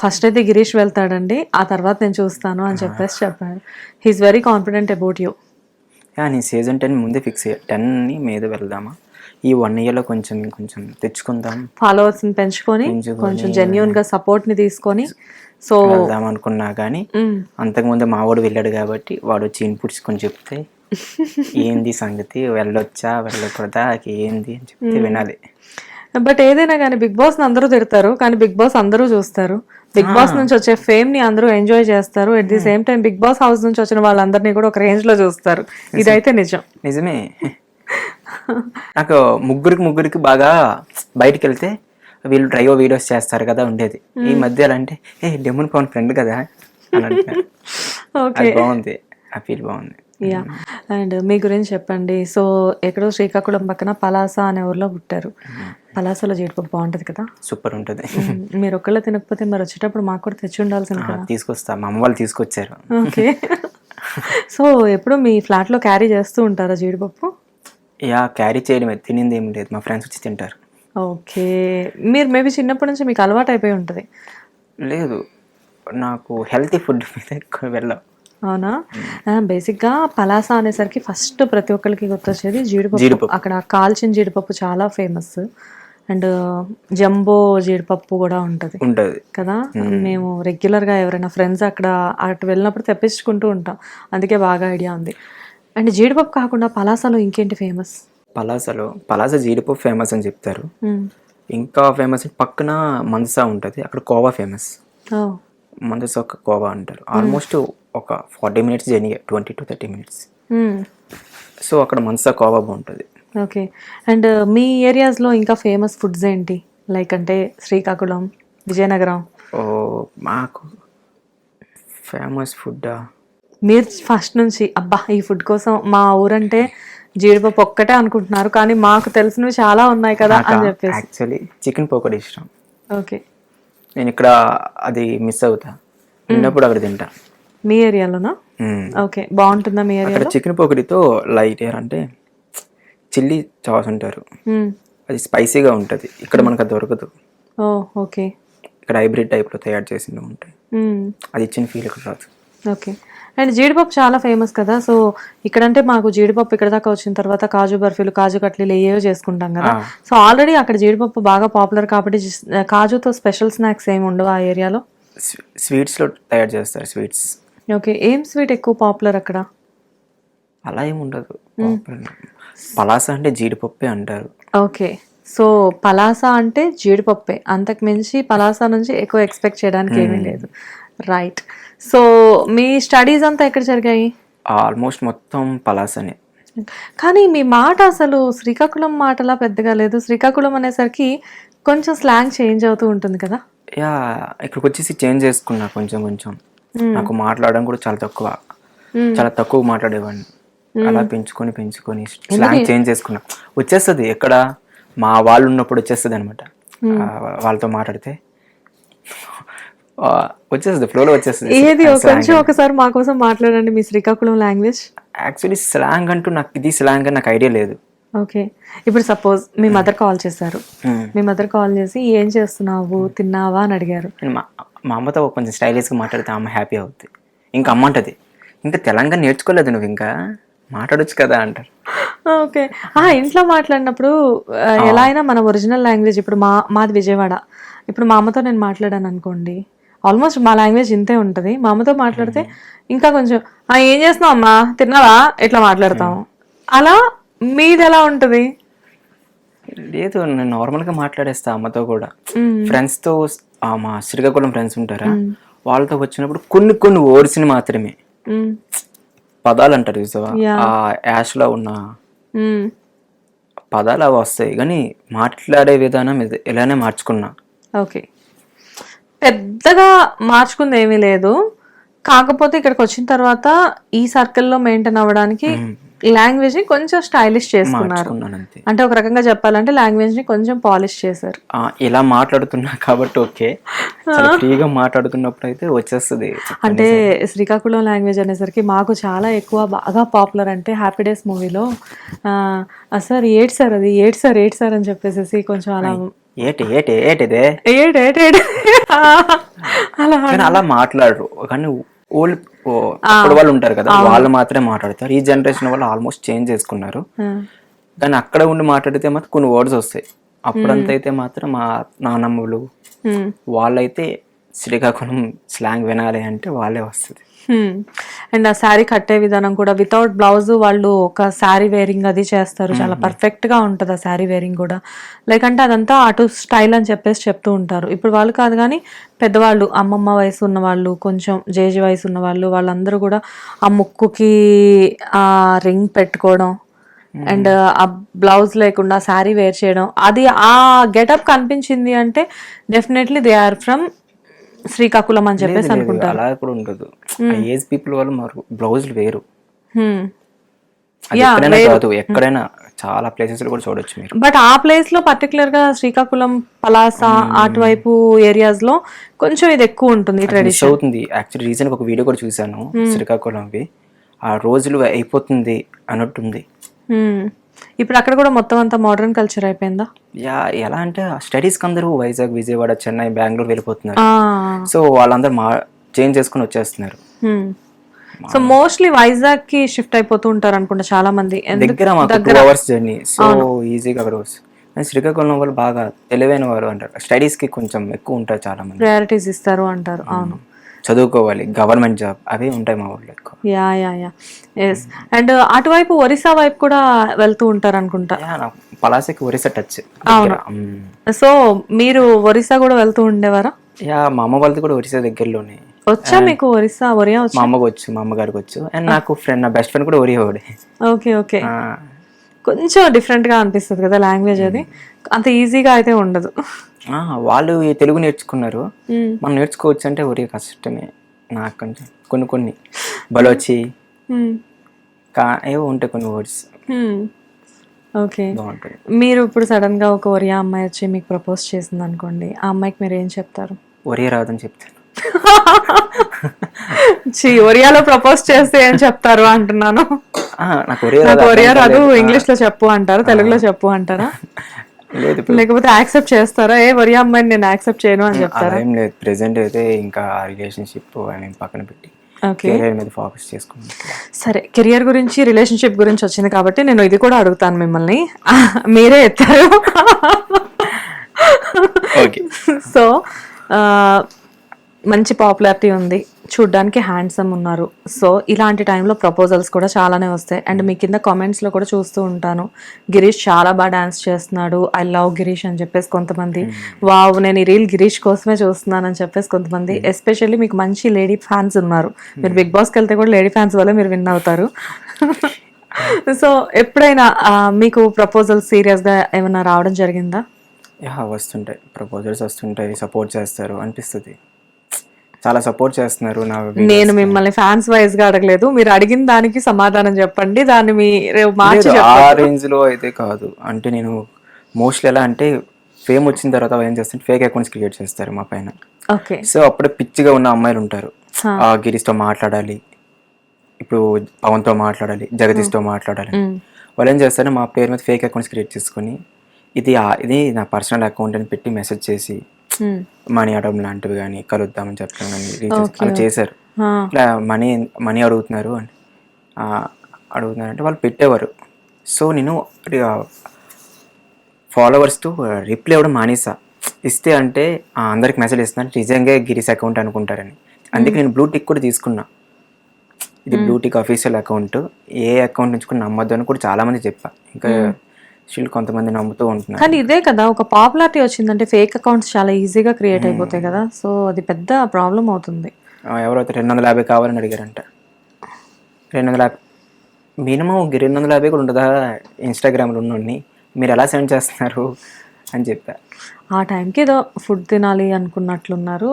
S3: ఫస్ట్ అయితే గిరీష్ వెళ్తాడండి, ఆ తర్వాత నేను చూస్తాను అని చెప్పేసి చెప్పాడు. He is very confident about you.
S2: నేను సీజన్ 10 ముందే ఫిక్స్ అయ్యా. 10 మీద వెళ్దామా, ఈ 1 ఇయర్లో కొంచెం ఇంకొంచెం తెచ్చుకుందాం,
S3: ఫాలోవర్స్ని పెంచుకొని కొంచెం జెన్యున్గా సపోర్ట్ని తీసుకొని సో
S2: వెళ్దాం అనుకున్నా. కానీ అంతకుముందు మా వాడు వెళ్ళాడు కాబట్టి వాడు వచ్చి ఇన్పుట్స్ కొన్ని చెప్తే ఏంది సంగతి, వెళ్ళొచ్చా వెళ్ళకూడదా ఏంది అని చెప్తే వినాలి.
S3: బట్ ఏదైనా కానీ బిగ్ బాస్ అందరూ తిడతారు, కానీ బిగ్ బాస్ అందరూ చూస్తారు. బిగ్ బాస్ నుంచి వచ్చే ఫేమ్ ని అందరూ ఎంజాయ్ చేస్తారు. At the same time Big Boss house నుంచి వచ్చిన వాళ్ళందరినీ కూడా ఒక రేంజ్ లో చూస్తారు. ఇదైతే నిజం.
S2: నిజమే. నాకు ముగ్గురికి బాగా బయటికి వెళ్తే వీళ్ళు ట్రైవో వీడియోస్ చేస్తారు కదా ఉండేది. ఈ మధ్య ఎలా అంటే డెమన్ పవన్ ఫ్రెండ్ కదా అని అంటారు. అది బాగుంది, ఆ ఫీల్ బాగుంది.
S3: యా, అండ్ మీ గురించి చెప్పండి. సో ఎక్కడో శ్రీకాకుళం పక్కన పలాస అనే ఊర్లో పుట్టారు. పలాసలో జీడిపప్పు బాగుంటది కదా?
S2: సూపర్ ఉంటుంది.
S3: మీరు ఒక్కళ్ళే తినకపోతే మరి వచ్చేటప్పుడు మాకు కూడా తెచ్చి ఉండాల్సింది కదా.
S2: తీసుకొస్తా, మా అమ్మ వాళ్ళు తీసుకొచ్చారు.
S3: ఓకే. సో ఎప్పుడు మీ ఫ్లాట్ లో క్యారీ చేస్తూ ఉంటారా జీడిపప్పు?
S2: యా, క్యారీ చేయడమే, తినింది ఏం లేదు, మా ఫ్రెండ్స్ వచ్చి తింటారు.
S3: ఓకే, మీరు మేబీ చిన్నప్పటి నుంచి మీకు అలవాటు అయిపోయి ఉంటుంది.
S2: లేదు, నాకు హెల్తీ ఫుడ్ మీద ఎక్కువ వెళ్ళాం.
S3: అవునా? బేసిక్గా పలాస అనేసరికి ఫస్ట్ ప్రతి ఒక్కరికి గుర్తొచ్చేది జీడిపప్పు. అక్కడ కాల్చిన జీడిపప్పు చాలా ఫేమస్. అండ్ జంబో జీడిపప్పు కూడా ఉంటుంది కదా. మేము రెగ్యులర్గా ఎవరైనా ఫ్రెండ్స్ అటు వెళ్ళినప్పుడు తెప్పించుకుంటూ ఉంటాం, అందుకే బాగా ఐడియా ఉంది. అండ్ జీడిపప్పు కాకుండా పలాసలో ఇంకేంటి ఫేమస్?
S2: పలాస జీడిపప్పు ఫేమస్ అని చెప్తారు. ఇంకా ఫేమస్ పక్కన మందసా ఉంటుంది, అక్కడ కోవా ఫేమస్. మందసా ఒక కోవా అంటారు. ఆల్మోస్ట్ ఒక 40 minutes journey, 20 to 30 minutes. So అక్కడ మందసా కోవా బాగుంటుంది.
S3: ఓకే. అండ్ మీ ఏరియాస్లో ఇంకా ఫేమస్ ఫుడ్స్ ఏంటి? లైక్ అంటే శ్రీకాకుళం, విజయనగరం.
S2: మాకు ఫేమస్ ఫుడ్
S3: మీరు ఫస్ట్ నుంచి అబ్బా ఈ ఫుడ్ కోసం మా ఊరంటే జీడిపప్పు ఒక్కటే అనుకుంటున్నారు, కానీ మాకు తెలిసినవి చాలా ఉన్నాయి కదా అని చెప్పేసి.
S2: యాక్చువల్లీ చికెన్ పకోడీ ఇష్టం.
S3: ఓకే.
S2: నేను ఇక్కడ అది మిస్ అవుతా, ఉన్నప్పుడు అక్కడ తింటా.
S3: మీ ఏరియాలోనా? ఓకే, బాగుంటుందా మీ ఏరియా?
S2: అక్కడ చికెన్ పకోడీతో లైట్ ఎయిర్ అంటే చిల్లీ చాస్ అంటారు, అది స్పైసీగా ఉంటుంది. ఇక్కడ మనకు అది దొరకదు.
S3: ఓకే.
S2: ఇక్కడ హైబ్రిడ్ టైప్లో తయారు చేసింది ఉంటాయి, అది ఇచ్చిన ఫీల్ ఇక్కడ రాదు.
S3: ఓకే. అండ్ జీడిపప్పు చాలా ఫేమస్ కదా. సో ఇక్కడంటే మాకు జీడిపప్పు ఇక్కడ దాకా వచ్చిన తర్వాత కాజు బర్ఫీలు, కాజు కట్లీలు ఏవో చేసుకుంటాం కదా. సో ఆల్రెడీ అక్కడ జీడిపప్పు బాగా పాపులర్ కాబట్టి కాజుతో స్పెషల్ స్నాక్స్ ఏమి ఉండవు ఆ ఏరియాలో?
S2: స్వీట్స్లో తయారు చేస్తారు స్వీట్స్.
S3: ఓకే. ఏం స్వీట్ ఎక్కువ పాపులర్ అక్కడ?
S2: అలా ఏమి ఉండదు. పలాస అంటే జీడిపప్పే అంటారు.
S3: ఓకే. సో పలాస అంటే జీడిపప్పే, అంతకు మించి పలాస నుంచి ఎక్కువ ఎక్స్పెక్ట్ చేయడానికి ఏమీ లేదు. రైట్. సో మీ స్టడీస్ అంతా ఎక్కడ జరిగాయి?
S2: ఆల్మోస్ట్ మొత్తం పలాసనే.
S3: కానీ మీ మాట అసలు శ్రీకాకుళం మాటలా పెద్దగా లేదు. శ్రీకాకుళం అనేసరికి కొంచెం స్లాంగ్ చేంజ్ అవుతూ ఉంటుంది కదా.
S2: యా, ఇక్కడికి వచ్చేసి చేంజ్ చేసుకున్నా కొంచెం. నాకు మాట్లాడడం కూడా చాలా తక్కువ మాట్లాడేవాడిని. అలా పెంచుకొని స్లాంగ్ చేంజ్ చేసుకున్నా. వచ్చేస్తుంది, ఎక్కడ మా వాళ్ళు ఉన్నప్పుడు వచ్చేస్తుంది అనమాట. వాళ్ళతో మాట్లాడితే వచ్చేస్తుంది, ఫ్లోలో వచ్చేస్తుంది.
S3: ఏది కొంచెం ఒకసారి మా కోసం మాట్లాడండి మీ శ్రీకాకుళం లాంగ్వేజ్.
S2: యాక్చువల్లీ స్లాంగ్ అంటూ నాకు ఇది స్లాంగ్ అని నాకు ఐడియా లేదు.
S3: ఓకే. ఇప్పుడు సపోజ్ మీ మదర్ కాల్ చేశారు, మీ మదర్ కాల్ చేసి ఏం చేస్తున్నావు, తిన్నావా అని అడిగారు.
S2: మా అమ్మతో కొంచెం స్టైలిష్గా మాట్లాడితే అమ్మ హ్యాపీ అవుతుంది. ఇంకా అమ్మ అంటది, ఇంకా తెలంగాణ నేర్చుకోలేదు నువ్వు, ఇంకా మాట్లాడొచ్చు కదా అంటారు.
S3: ఓకే. ఇంట్లో మాట్లాడినప్పుడు ఎలా అయినా మన ఒరిజినల్ లాంగ్వేజ్, ఇప్పుడు మాది విజయవాడ, ఇప్పుడు మా అమ్మతో నేను మాట్లాడాను అనుకోండి, ఆల్మోస్ట్ మా లాంగ్వేజ్ ఇంతే ఉంటుంది. మా అమ్మతో మాట్లాడితే ఇంకా కొంచెం ఏం చేస్తున్నావు అమ్మా, తిన్నావా, ఇట్లా మాట్లాడతాము. అలా మీది ఎలా ఉంటుంది?
S2: లేదు, నేను నార్మల్గా మాట్లాడేస్తా అమ్మతో కూడా. ఫ్రెండ్స్తో, మా శ్రీకాకుళం ఫ్రెండ్స్ ఉంటారా, వాళ్ళతో వచ్చినప్పుడు కొన్ని వర్డ్స్ని మాత్రమే, పదాలు అంటారు చూసావా, ఆ యాష్లో ఉన్న పదాలు అవి వస్తాయి, కానీ మాట్లాడే విధానం ఇలానే మార్చుకున్నా.
S3: ఓకే. పెద్దగా మార్చుకుంది ఏమీ లేదు, కాకపోతే ఇక్కడికి వచ్చిన తర్వాత ఈ సర్కిల్లో మెయింటైన్ అవ్వడానికి లాంగ్వేజ్ ని కొంచెం స్టైలిష్ చేసుకున్నారు.
S2: మార్చుకున్నాను అంతే.
S3: అంటే ఒక రకంగా చెప్పాలంటే లాంగ్వేజ్ ని కొంచెం పాలిష్ చేశారు.
S2: ఇలా మాట్లాడుతున్నా కాబట్టి ఓకే, చాలా ఫ్రీగా మాట్లాడుతున్నప్పుడు అయితే వచ్చేస్తుంది.
S3: అంటే శ్రీకాకుళం లాంగ్వేజ్ అనేసరికి మాకు చాలా ఎక్కువ బాగా పాపులర్. అంటే హ్యాపీ డేస్ మూవీలో సార్ ఏడ్ సార్ అది ఏడ్ సార్ అని చెప్పేసి కొంచెం అలా
S2: ఏటిదే
S3: ఏడ్ అలా
S2: కానీ అలా మాట్లాడరు. కానీ ఓల్డ్ అప్పుడు వాళ్ళు ఉంటారు కదా, వాళ్ళు మాత్రమే మాట్లాడతారు. ఈ జనరేషన్ వాళ్ళు ఆల్మోస్ట్ చేంజ్ చేసుకున్నారు. కానీ అక్కడ ఉండి మాట్లాడితే మాత్రం కొన్ని వర్డ్స్ వస్తాయి. అప్పుడంతా అయితే మాత్రం మా నానమ్మలు వాళ్ళైతే శ్రీకాకుళం స్లాంగ్ వినాలి అంటే వాళ్ళే వస్తుంది.
S3: అండ్ ఆ శారీ కట్టే విధానం కూడా వితౌట్ బ్లౌజ్ వాళ్ళు ఒక శారీ వేరింగ్ అది చేస్తారు. చాలా పర్ఫెక్ట్ గా ఉంటుంది ఆ శారీ వేరింగ్ కూడా. లైక్ అంటే అదంతా అటు స్టైల్ అని చెప్పేసి చెప్తూ ఉంటారు. ఇప్పుడు వాళ్ళు కాదు కానీ పెద్దవాళ్ళు, అమ్మమ్మ వయసు ఉన్న వాళ్ళు, కొంచెం జేజీ వయసు ఉన్న వాళ్ళు, వాళ్ళందరూ కూడా ఆ ముక్కుకి ఆ రింగ్ పెట్టుకోవడం అండ్ ఆ బ్లౌజ్ లేకుండా శారీ వేర్ చేయడం, అది ఆ గెటప్ కనిపించింది అంటే definitely they are from Srikakulam అని చెప్పేసి అనుకుంటారు.
S2: అలా కూడా ఉండదు. ఏజ్ పీపుల్ వాళ్ళు మరి బ్లౌజులు వేరు. కాదు, ఎక్కడైనా చాలా ప్లేసెస్ లో కూడా చూడొచ్చు మీరు.
S3: బట్ ఆ ప్లేస్ లో పర్టికులర్ గా శ్రీకాకుళం, పలాస అటువైపు ఏరియాస్ లో కొంచెం ఇది ఎక్కువ ఉంటుంది ట్రెడిషన్
S2: అవుతుంది. యాక్చువల్లీ రీసెంట్ ఒక వీడియో కూడా చూసాను శ్రీకాకుళంవి. ఆ రోజులు అయిపోతుంది అన్నట్టుంది.
S3: ఇప్పుడు అక్కడ కూడా మొత్తం అంతా మోడర్న్ కల్చర్ అయిపోయిందా?
S2: ఎలా అంటే స్టడీస్ కి అందరూ వైజాగ్, విజయవాడ, చెన్నై, బెంగళూరు వెళ్ళిపోతున్నారు. సో వాళ్ళందరూ చేంజ్ చేసుకుని వచ్చేస్తున్నారు.
S3: సో మోస్ట్లీ వైజాగ్ కి షిఫ్ట్ అయిపోతూ ఉంటారు అనుకుంటా చాలా మంది.
S2: దగ్గర మాకు 2 hours జర్నీ, సో ఈజీగా అక్కడ వస్తుంది. శ్రీకాకుళం వాళ్ళు బాగా తెలివైన వారు అంటారు. స్టడీస్ కి కొంచెం ఎక్కువ ఉంటారు, చాలా మంది
S3: ప్రయారిటీస్ ఇస్తారు అంటారు. అవును,
S2: చదువుకోవాలి, గవర్నమెంట్ జాబ్ అవే ఉంటాయి మా ఊళ్ళో ఎక్కువ.
S3: Yeah yes. అండ్ అటువైపు ఒరిస్సా వైపు కూడా వెళ్తూ ఉంటారు అనుకుంటా.
S2: పలాసకి ఒరిస్సా టచ్.
S3: సో మీరు ఒరిస్సా కూడా వెళ్తూ ఉండేవారా?
S2: మా అమ్మ వాళ్ళది కూడా ఒరిస్సా దగ్గరలోనే.
S3: వచ్చా మీకు ఒరిస్సా? ఒరియా వచ్చా?
S2: మా అమ్మకి వచ్చు, మా అమ్మగారికి వచ్చు. అండ్ నాకు నా బెస్ట్ ఫ్రెండ్ కూడా ఒరియా వాడే.
S3: ఓకే. కొంచెం డిఫరెంట్ గా అనిపిస్తుంది కదా లాంగ్వేజ్, అది అంత ఈజీగా అయితే ఉండదు.
S2: వాళ్ళు తెలుగు నేర్చుకున్నారు, మనం నేర్చుకోవచ్చు అంటే ఒరియా కష్టమే. నాకు కొంచెం కొన్ని బలోచి ఏవో ఉంటాయి కొన్ని వర్డ్స్.
S3: ఓకే. మీరు ఇప్పుడు సడన్ గా ఒక ఒరియా అమ్మాయి వచ్చి మీకు ప్రపోజ్ చేసింది అనుకోండి, ఆ అమ్మాయికి మీరు ఏం చెప్తారు?
S2: ఒరియా రాదని చెప్తాను.
S3: ఒరియాలో ప్రపోజ్ చేస్తే ఏం చెప్తారు అంటున్నాను.
S2: నాకు
S3: ఒరియా రాదు, ఇంగ్లీష్ లో చెప్పు అంటారు, తెలుగులో చెప్పు అంటారా? లేకపోతే యాక్సెప్ట్ చేస్తారా? ఒరియా అమ్మాయిని నేను యాక్సెప్ట్ చేయను అని చెప్తారా?
S2: ఏం లేదు, ప్రెసెంట్ అయితే ఇంకా రిలేషన్షిప్ అని పక్కన పెట్టి కెరీర్ మీద ఫోకస్ చేసుకుంటాను.
S3: సరే, కెరియర్ గురించి, రిలేషన్షిప్ గురించి వచ్చింది కాబట్టి నేను ఇది కూడా అడుగుతాను మిమ్మల్ని. మీరే ఎత్తారు. సో మంచి పాపులారిటీ ఉంది, చూడ్డానికి హ్యాండ్సమ్ ఉన్నారు. సో ఇలాంటి టైంలో ప్రపోజల్స్ కూడా చాలానే వస్తాయి. అండ్ మీ కింద కామెంట్స్లో కూడా చూస్తూ ఉంటాను, గిరీష్ చాలా బాగా డాన్స్ చేస్తున్నాడు, ఐ లవ్ గిరీష్ అని చెప్పేసి కొంతమంది, వావ్ నేను ఈ రీల్ గిరీష్ కోసమే చూస్తున్నాను అని చెప్పేసి కొంతమంది. ఎస్పెషల్లీ మీకు మంచి లేడీ ఫ్యాన్స్ ఉన్నారు. మీరు బిగ్ బాస్కి వెళ్తే కూడా లేడీ ఫ్యాన్స్ వల్ల మీరు విన్ అవుతారు. సో ఎప్పుడైనా మీకు ప్రపోజల్స్ సీరియస్గా ఏమైనా రావడం జరిగిందా?
S2: వస్తుంటాయి, ప్రపోజల్స్ వస్తుంటాయి, సపోర్ట్ చేస్తారు అనిపిస్తుంది. చాలా సపోర్ట్ చేస్తున్నారు.
S3: నేను మిమ్మల్ని ఫ్యాన్స్ వైజ్ గా అడగలేదు, మీరు అడిగిన దానికి సమాధానం చెప్పండి. దాన్ని
S2: ఆ రేంజ్ లో అయితే కాదు. అంటే నేను మోస్ట్లీ ఎలా అంటే ఫేమ్ వచ్చిన తర్వాత ఏం చేస్తాను, ఫేక్ అకౌంట్స్ క్రియేట్ చేస్తారు మా పైన. సో అప్పుడే పిచ్చిగా ఉన్న అమ్మాయిలు ఉంటారు, గిరీష్తో మాట్లాడాలి, ఇప్పుడు పవన్తో మాట్లాడాలి, జగదీష్తో మాట్లాడాలి. వాళ్ళు ఏం చేస్తారు, మా పేరు మీద ఫేక్ అకౌంట్స్ క్రియేట్ చేసుకొని ఇది నా పర్సనల్ అకౌంట్ అని పెట్టి మెసేజ్ చేసి మనీ అడగడం లాంటివి కానీ, కలుద్దామని చెప్పడం కానీ అలా చేశారు. ఇట్లా మనీ అడుగుతున్నారు అంటే వాళ్ళు పెట్టేవారు. సో నేను ఫాలోవర్స్తో రిప్లై ఇవ్వడం మానేసా. ఇస్తే అంటే అందరికి మెసేజ్ ఇస్తున్నాను, నిజంగా గిరీష్ అకౌంట్ అనుకుంటారని. అందుకే నేను బ్లూ టిక్ కూడా తీసుకున్నా. ఇది బ్లూ టిక్ అఫీషియల్ అకౌంట్, ఏ అకౌంట్ నుంచి కూడా నమ్మద్దు అని కూడా చాలా మంది చెప్పా. ఇంకా కొంతమంది నమ్ముతూ ఉంటున్నారు.
S3: కానీ ఇదే కదా, ఒక పాపులారిటీ వచ్చిందంటే ఫేక్ అకౌంట్స్ చాలా ఈజీగా క్రియేట్ అయిపోతాయి కదా. సో అది పెద్ద ప్రాబ్లం అవుతుంది.
S2: ఎవరైతే 250 కావాలని అడిగారంట. 250 మినిమం 250 కూడా ఉండదా ఇన్స్టాగ్రామ్లో ఉన్నోడిని? మీరు ఎలా సెండ్ చేస్తున్నారు? అని చెప్పా.
S3: ఆ టైంకి ఏదో ఫుడ్ తినాలి అనుకున్నట్లున్నారు,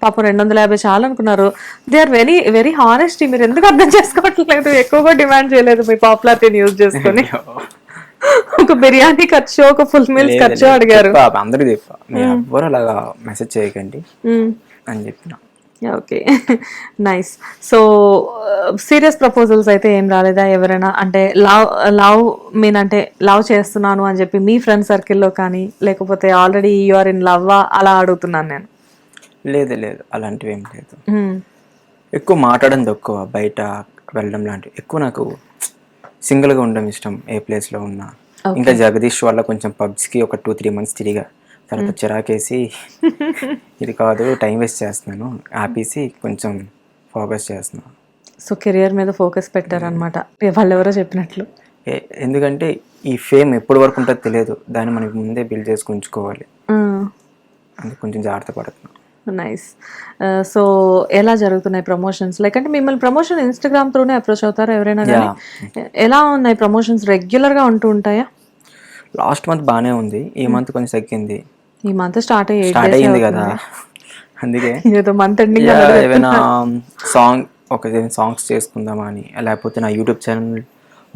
S3: పాపం 250 చాలు అనుకున్నారు. They are very very honest. మీరు ఎందుకు అర్థం చేసుకోవట్లేదు? ఎక్కువగా డిమాండ్ చేయలేదు మీ పాపులారిటీని యూజ్ చేసుకొని. ఒక బిర్యానీ ఖర్చు, ఒక ఫుల్ మీల్స్ ఖర్చు అడిగారు.
S2: అందరూ చెప్పా, మీరు ఎవ్వరు అలాగా మెసేజ్ చేయకండి అని చెప్పిన.
S3: Okay, nice. So serious proposals అయితే ఏం రాలేదా ఎవరైనా? అంటే లవ్ చేస్తున్నాను అని చెప్పి మీ ఫ్రెండ్ సర్కిల్లో కానీ, లేకపోతే already you are in love అలా అడుగుతున్నాను నేను.
S2: లేదు అలాంటివి ఏం లేదు. ఎక్కువ మాట్లాడడం తక్కువ, బయట వెళ్ళడం లాంటివి ఎక్కువ. నాకు సింగిల్గా ఉండడం ఇష్టం ఏ ప్లేస్లో ఉన్నా. ఇంకా జగదీష్ వల్ల కొంచెం పబ్స్కి ఒక 2-3 months తిరిగా, తర్వాత చిరాకేసి ఇది కాదు టైం వేస్ట్ చేస్తున్నాను ఆపేసి కొంచెం ఫోకస్ చేస్తున్నాను.
S3: సో కెరియర్ మీద ఫోకస్ పెట్టారనమాట వాళ్ళు ఎవరో చెప్పినట్లు.
S2: ఎందుకంటే ఈ ఫేమ్ ఎప్పటి వరకు ఉంటుందో తెలియదు, దాన్ని మనకి ముందే బిల్డ్ చేసి ఉంచుకోవాలి. అందుకు కొంచెం జాగ్రత్త పడుతున్నాను.
S3: నైస్. సో ఎలా జరుగుతున్నాయి ప్రమోషన్స్? లైక్ అంటే మిమ్మల్ని ప్రమోషన్ ఇన్స్టాగ్రామ్ త్రూనే అప్రోచ్ అవుతారా ఎవరైనా కానీ? ఎలా ఉన్నాయి ప్రమోషన్స్? రెగ్యులర్గా ఉంటూ ఉంటాయా?
S2: లాస్ట్ మంత్ బాగానే ఉంది, ఈ మంత్ కొంచెం తగ్గింది.
S3: ఈ మంత్ స్టార్ట్
S2: అయ్యింది కదా, అందుకే
S3: ఏదో మంత్ ఎండింగ్
S2: ఏమైనా సాంగ్స్ చేసుకుందామా అని. లేకపోతే నా యూట్యూబ్ ఛానల్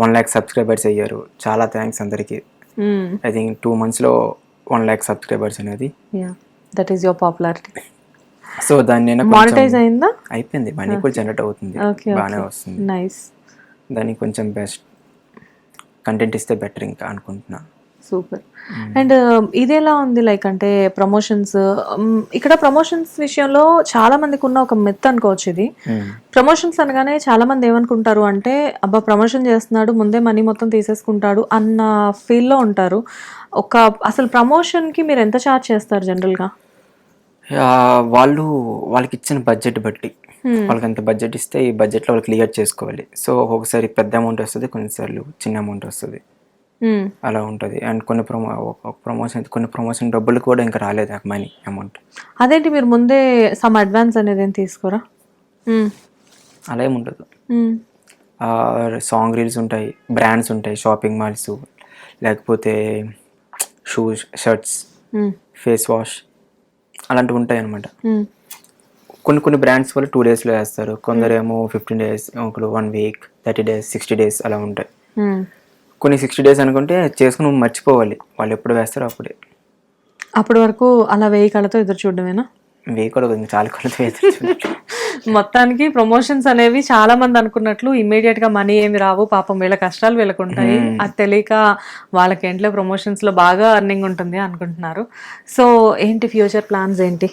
S2: 1 lakh సబ్స్క్రైబర్స్ అయ్యారు, చాలా థ్యాంక్స్ అందరికి. ఐ థింక్ 2 monthsలో 1 lakh సబ్స్క్రైబర్స్ అనేది.
S3: That is your popularity.
S2: So దాన్ని నేను
S3: మానిటైజ్ అయిందా?
S2: అయిపోయింది, మనీ కూడా జనరేట్ అవుతుంది, బాగానే వస్తుంది.
S3: నైస్.
S2: దానికి కొంచెం బెస్ట్ కంటెంట్ ఇస్తే బెటర్ ఇంకా అనుకుంటున్నా.
S3: సూపర్. అండ్ ఇదేలా ఉంది లైక్ అంటే ప్రమోషన్స్, ఇక్కడ ప్రమోషన్స్ విషయంలో చాలా మందికి ఉన్న ఒక మిత్ అనుకోవచ్చు ఇది. ప్రమోషన్స్ అనగానే చాలా మంది ఏమనుకుంటారు అంటే, అబ్బా ప్రమోషన్ చేస్తున్నాడు ముందే మనీ మొత్తం తీసేసుకుంటాడు అన్న ఫీల్లో ఉంటారు. అసలు ప్రమోషన్కి మీరు ఎంత ఛార్జ్ చేస్తారు జనరల్గా?
S2: వాళ్ళకి ఇచ్చిన బడ్జెట్ బట్టి, వాళ్ళకి ఎంత బడ్జెట్ ఇస్తే ఈ బడ్జెట్లో వాళ్ళు క్లియర్ చేసుకోవాలి. సో ఒక్కొక్కసారి పెద్ద అమౌంట్ వస్తుంది, కొన్నిసార్లు చిన్న అమౌంట్ వస్తుంది, అలా ఉంటుంది. అండ్ కొన్ని ప్రమోషన్ డబ్బులు కూడా ఇంకా రాలేదు నాకు మనీ అమౌంట్.
S3: అదేంటి మీరు ముందే సమ్ అడ్వాన్స్ అనేది ఏం తీసుకోరా?
S2: అలా ఏముండదు. సాంగ్ రీల్స్ ఉంటాయి, బ్రాండ్స్ ఉంటాయి, షాపింగ్ మాల్స్, లేకపోతే షూస్, షర్ట్స్, ఫేస్ వాష్ అలాంటివి ఉంటాయి అనమాట. కొన్ని బ్రాండ్స్ వాళ్ళు 2 daysలో వేస్తారు, కొందరేమో 15 days, ఒకరు 1 week, 30 days, 60 days అలా ఉంటాయి. కొన్ని 60 days అనుకుంటే చేసుకుని మర్చిపోవాలి, వాళ్ళు ఎప్పుడు వేస్తారో అప్పుడే.
S3: అప్పటి వరకు అలా 1000 కళ్ళతో ఎదురు చూడమేనా?
S2: 1000 కూడా చాలా కళ్ళతో ఎదురు చూడాలి.
S3: మొత్తానికి ప్రమోషన్స్ అనేవి చాలా మంది అనుకున్నట్లు ఇమ్మీడియట్ గా మనీ ఏమి రావు, పాపం వీళ్ళ కష్టాలు వీళ్ళకు ఉంటాయి, అది తెలియక వాళ్ళకి ఏంట్లో ప్రమోషన్స్ లో బాగా అర్నింగ్ ఉంటుంది అనుకుంటున్నారు. సో ఏంటి ఫ్యూచర్ ప్లాన్స్ ఏంటి?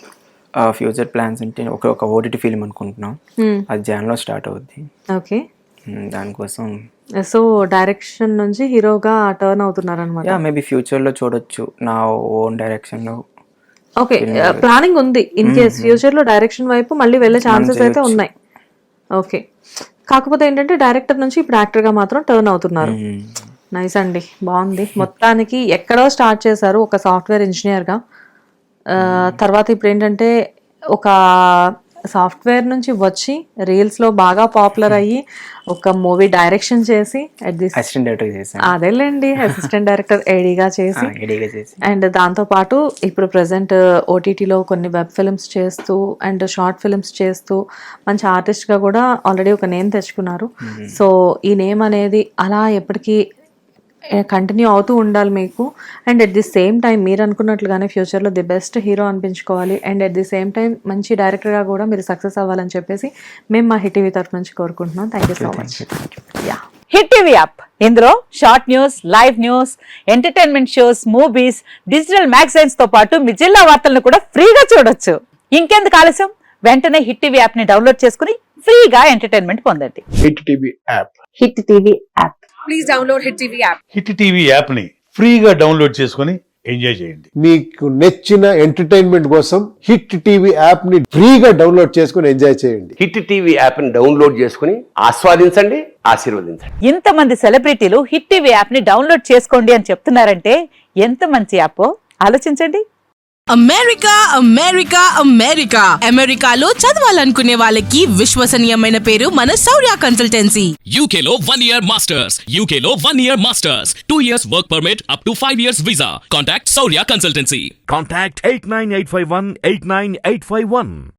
S2: ఫ్యూచర్ ప్లాన్స్ అంటే ఒక ఓటీటీ ఫిల్మ్ అనుకుంటున్నాం, అది జాన్లో స్టార్ట్ అవుద్ది.
S3: ఓకే,
S2: దానికోసం.
S3: సో డైరెక్షన్ నుంచి హీరోగా టర్న్ అవుతున్నారు అనమాట.
S2: మేబీ ఫ్యూచర్ లో చూడొచ్చు నా ఓన్ డైరెక్షన్ లో.
S3: ఓకే, ప్లానింగ్ ఉంది ఇన్ కేస్ ఫ్యూచర్ లో డైరెక్షన్ వైపు మళ్ళీ వెళ్ళే ఛాన్సెస్ అయితే ఉన్నాయి. ఓకే, కాకపోతే ఏంటంటే డైరెక్టర్ నుంచి ఇప్పుడు యాక్టర్ గా మాత్రం టర్న్ అవుతున్నారు. నైస్ అండి, బాగుంది. మొత్తానికి ఎక్కడో స్టార్ట్ చేశారు ఒక సాఫ్ట్వేర్ ఇంజనీర్ గా, తర్వాత ఇప్పుడు ఏంటంటే ఒక సాఫ్ట్వేర్ నుంచి వచ్చి రీల్స్ లో బాగా పాపులర్ అయ్యి ఒక మూవీ డైరెక్షన్ చేసి అదేలేండి అసిస్టెంట్ డైరెక్టర్ ఏడీగా చేసి, అండ్ దాంతో పాటు ఇప్పుడు ప్రెసెంట్ ఓటీటీలో కొన్ని వెబ్ ఫిల్మ్స్ చేస్తూ అండ్ షార్ట్ ఫిల్మ్స్ చేస్తూ మంచి ఆర్టిస్ట్ గా కూడా ఆల్రెడీ ఒక నేమ్ తెచ్చుకున్నారు. సో ఈ నేమ్ అనేది అలా ఎప్పటికీ కంటిన్యూ అవుతూ ఉండాలి మీకు. And at the same time మీరు అనుకున్నట్లుగానే ఫ్యూచర్లో ది బెస్ట్ హీరో అనిపించుకోవాలి, and at the same time మంచి డైరెక్టర్గా కూడా మీరు సక్సెస్ అవ్వాలని చెప్పేసి మేము మా హిట్ టీవీ తరఫు నుంచి కోరుకుంటున్నాం. Thank you so much.
S5: Hit TV app, ఇందులో short news, live news, entertainment shows, movies, digital magazines తో పాటు మీ జిల్లా వార్తలను కూడా ఫ్రీగా చూడొచ్చు. ఇంకెందుకు ఆలస్యం, వెంటనే హిట్ టీవీ యాప్ ని డౌన్లోడ్ చేసుకుని ఫ్రీగా ఎంటర్టైన్మెంట్ పొందండి.
S6: Hit TV app,
S5: hit TV app,
S7: please download hit TV app.
S6: Hit TV app ని ఫ్రీగా డౌన్లోడ్ చేసుకుని ఎంజాయ్ చేయండి.
S8: మీకు నచ్చిన ఎంటర్టైన్మెంట్ కోసం హిట్ టీవీ యాప్ ని ఫ్రీగా డౌన్లోడ్ చేసుకుని ఎంజాయ్ చేయండి.
S9: హిట్ టీవీ యాప్ ని డౌన్లోడ్ చేసుకుని ఆస్వాదించండి, ఆశీర్వదించండి.
S5: ఇంతమంది సెలబ్రిటీలు హిట్ టీవీ యాప్ ని డౌన్లోడ్ చేసుకోండి అని చెప్తున్నారంటే ఎంత మంచి యాప్ ఆలోచించండి.
S10: అమెరికా అమెరికా అమెరికా అమెరికాలో చదవాలనుకునే వాళ్ళకి విశ్వసనీయమైన పేరు మన శౌర్య కన్సల్టెన్సీ.
S11: UK లో 1 year masters. UK లో 1 year masters. 2 years work permit up to 5 years visa. Contact Saurya Consultancy.
S4: Contact 89851 89851.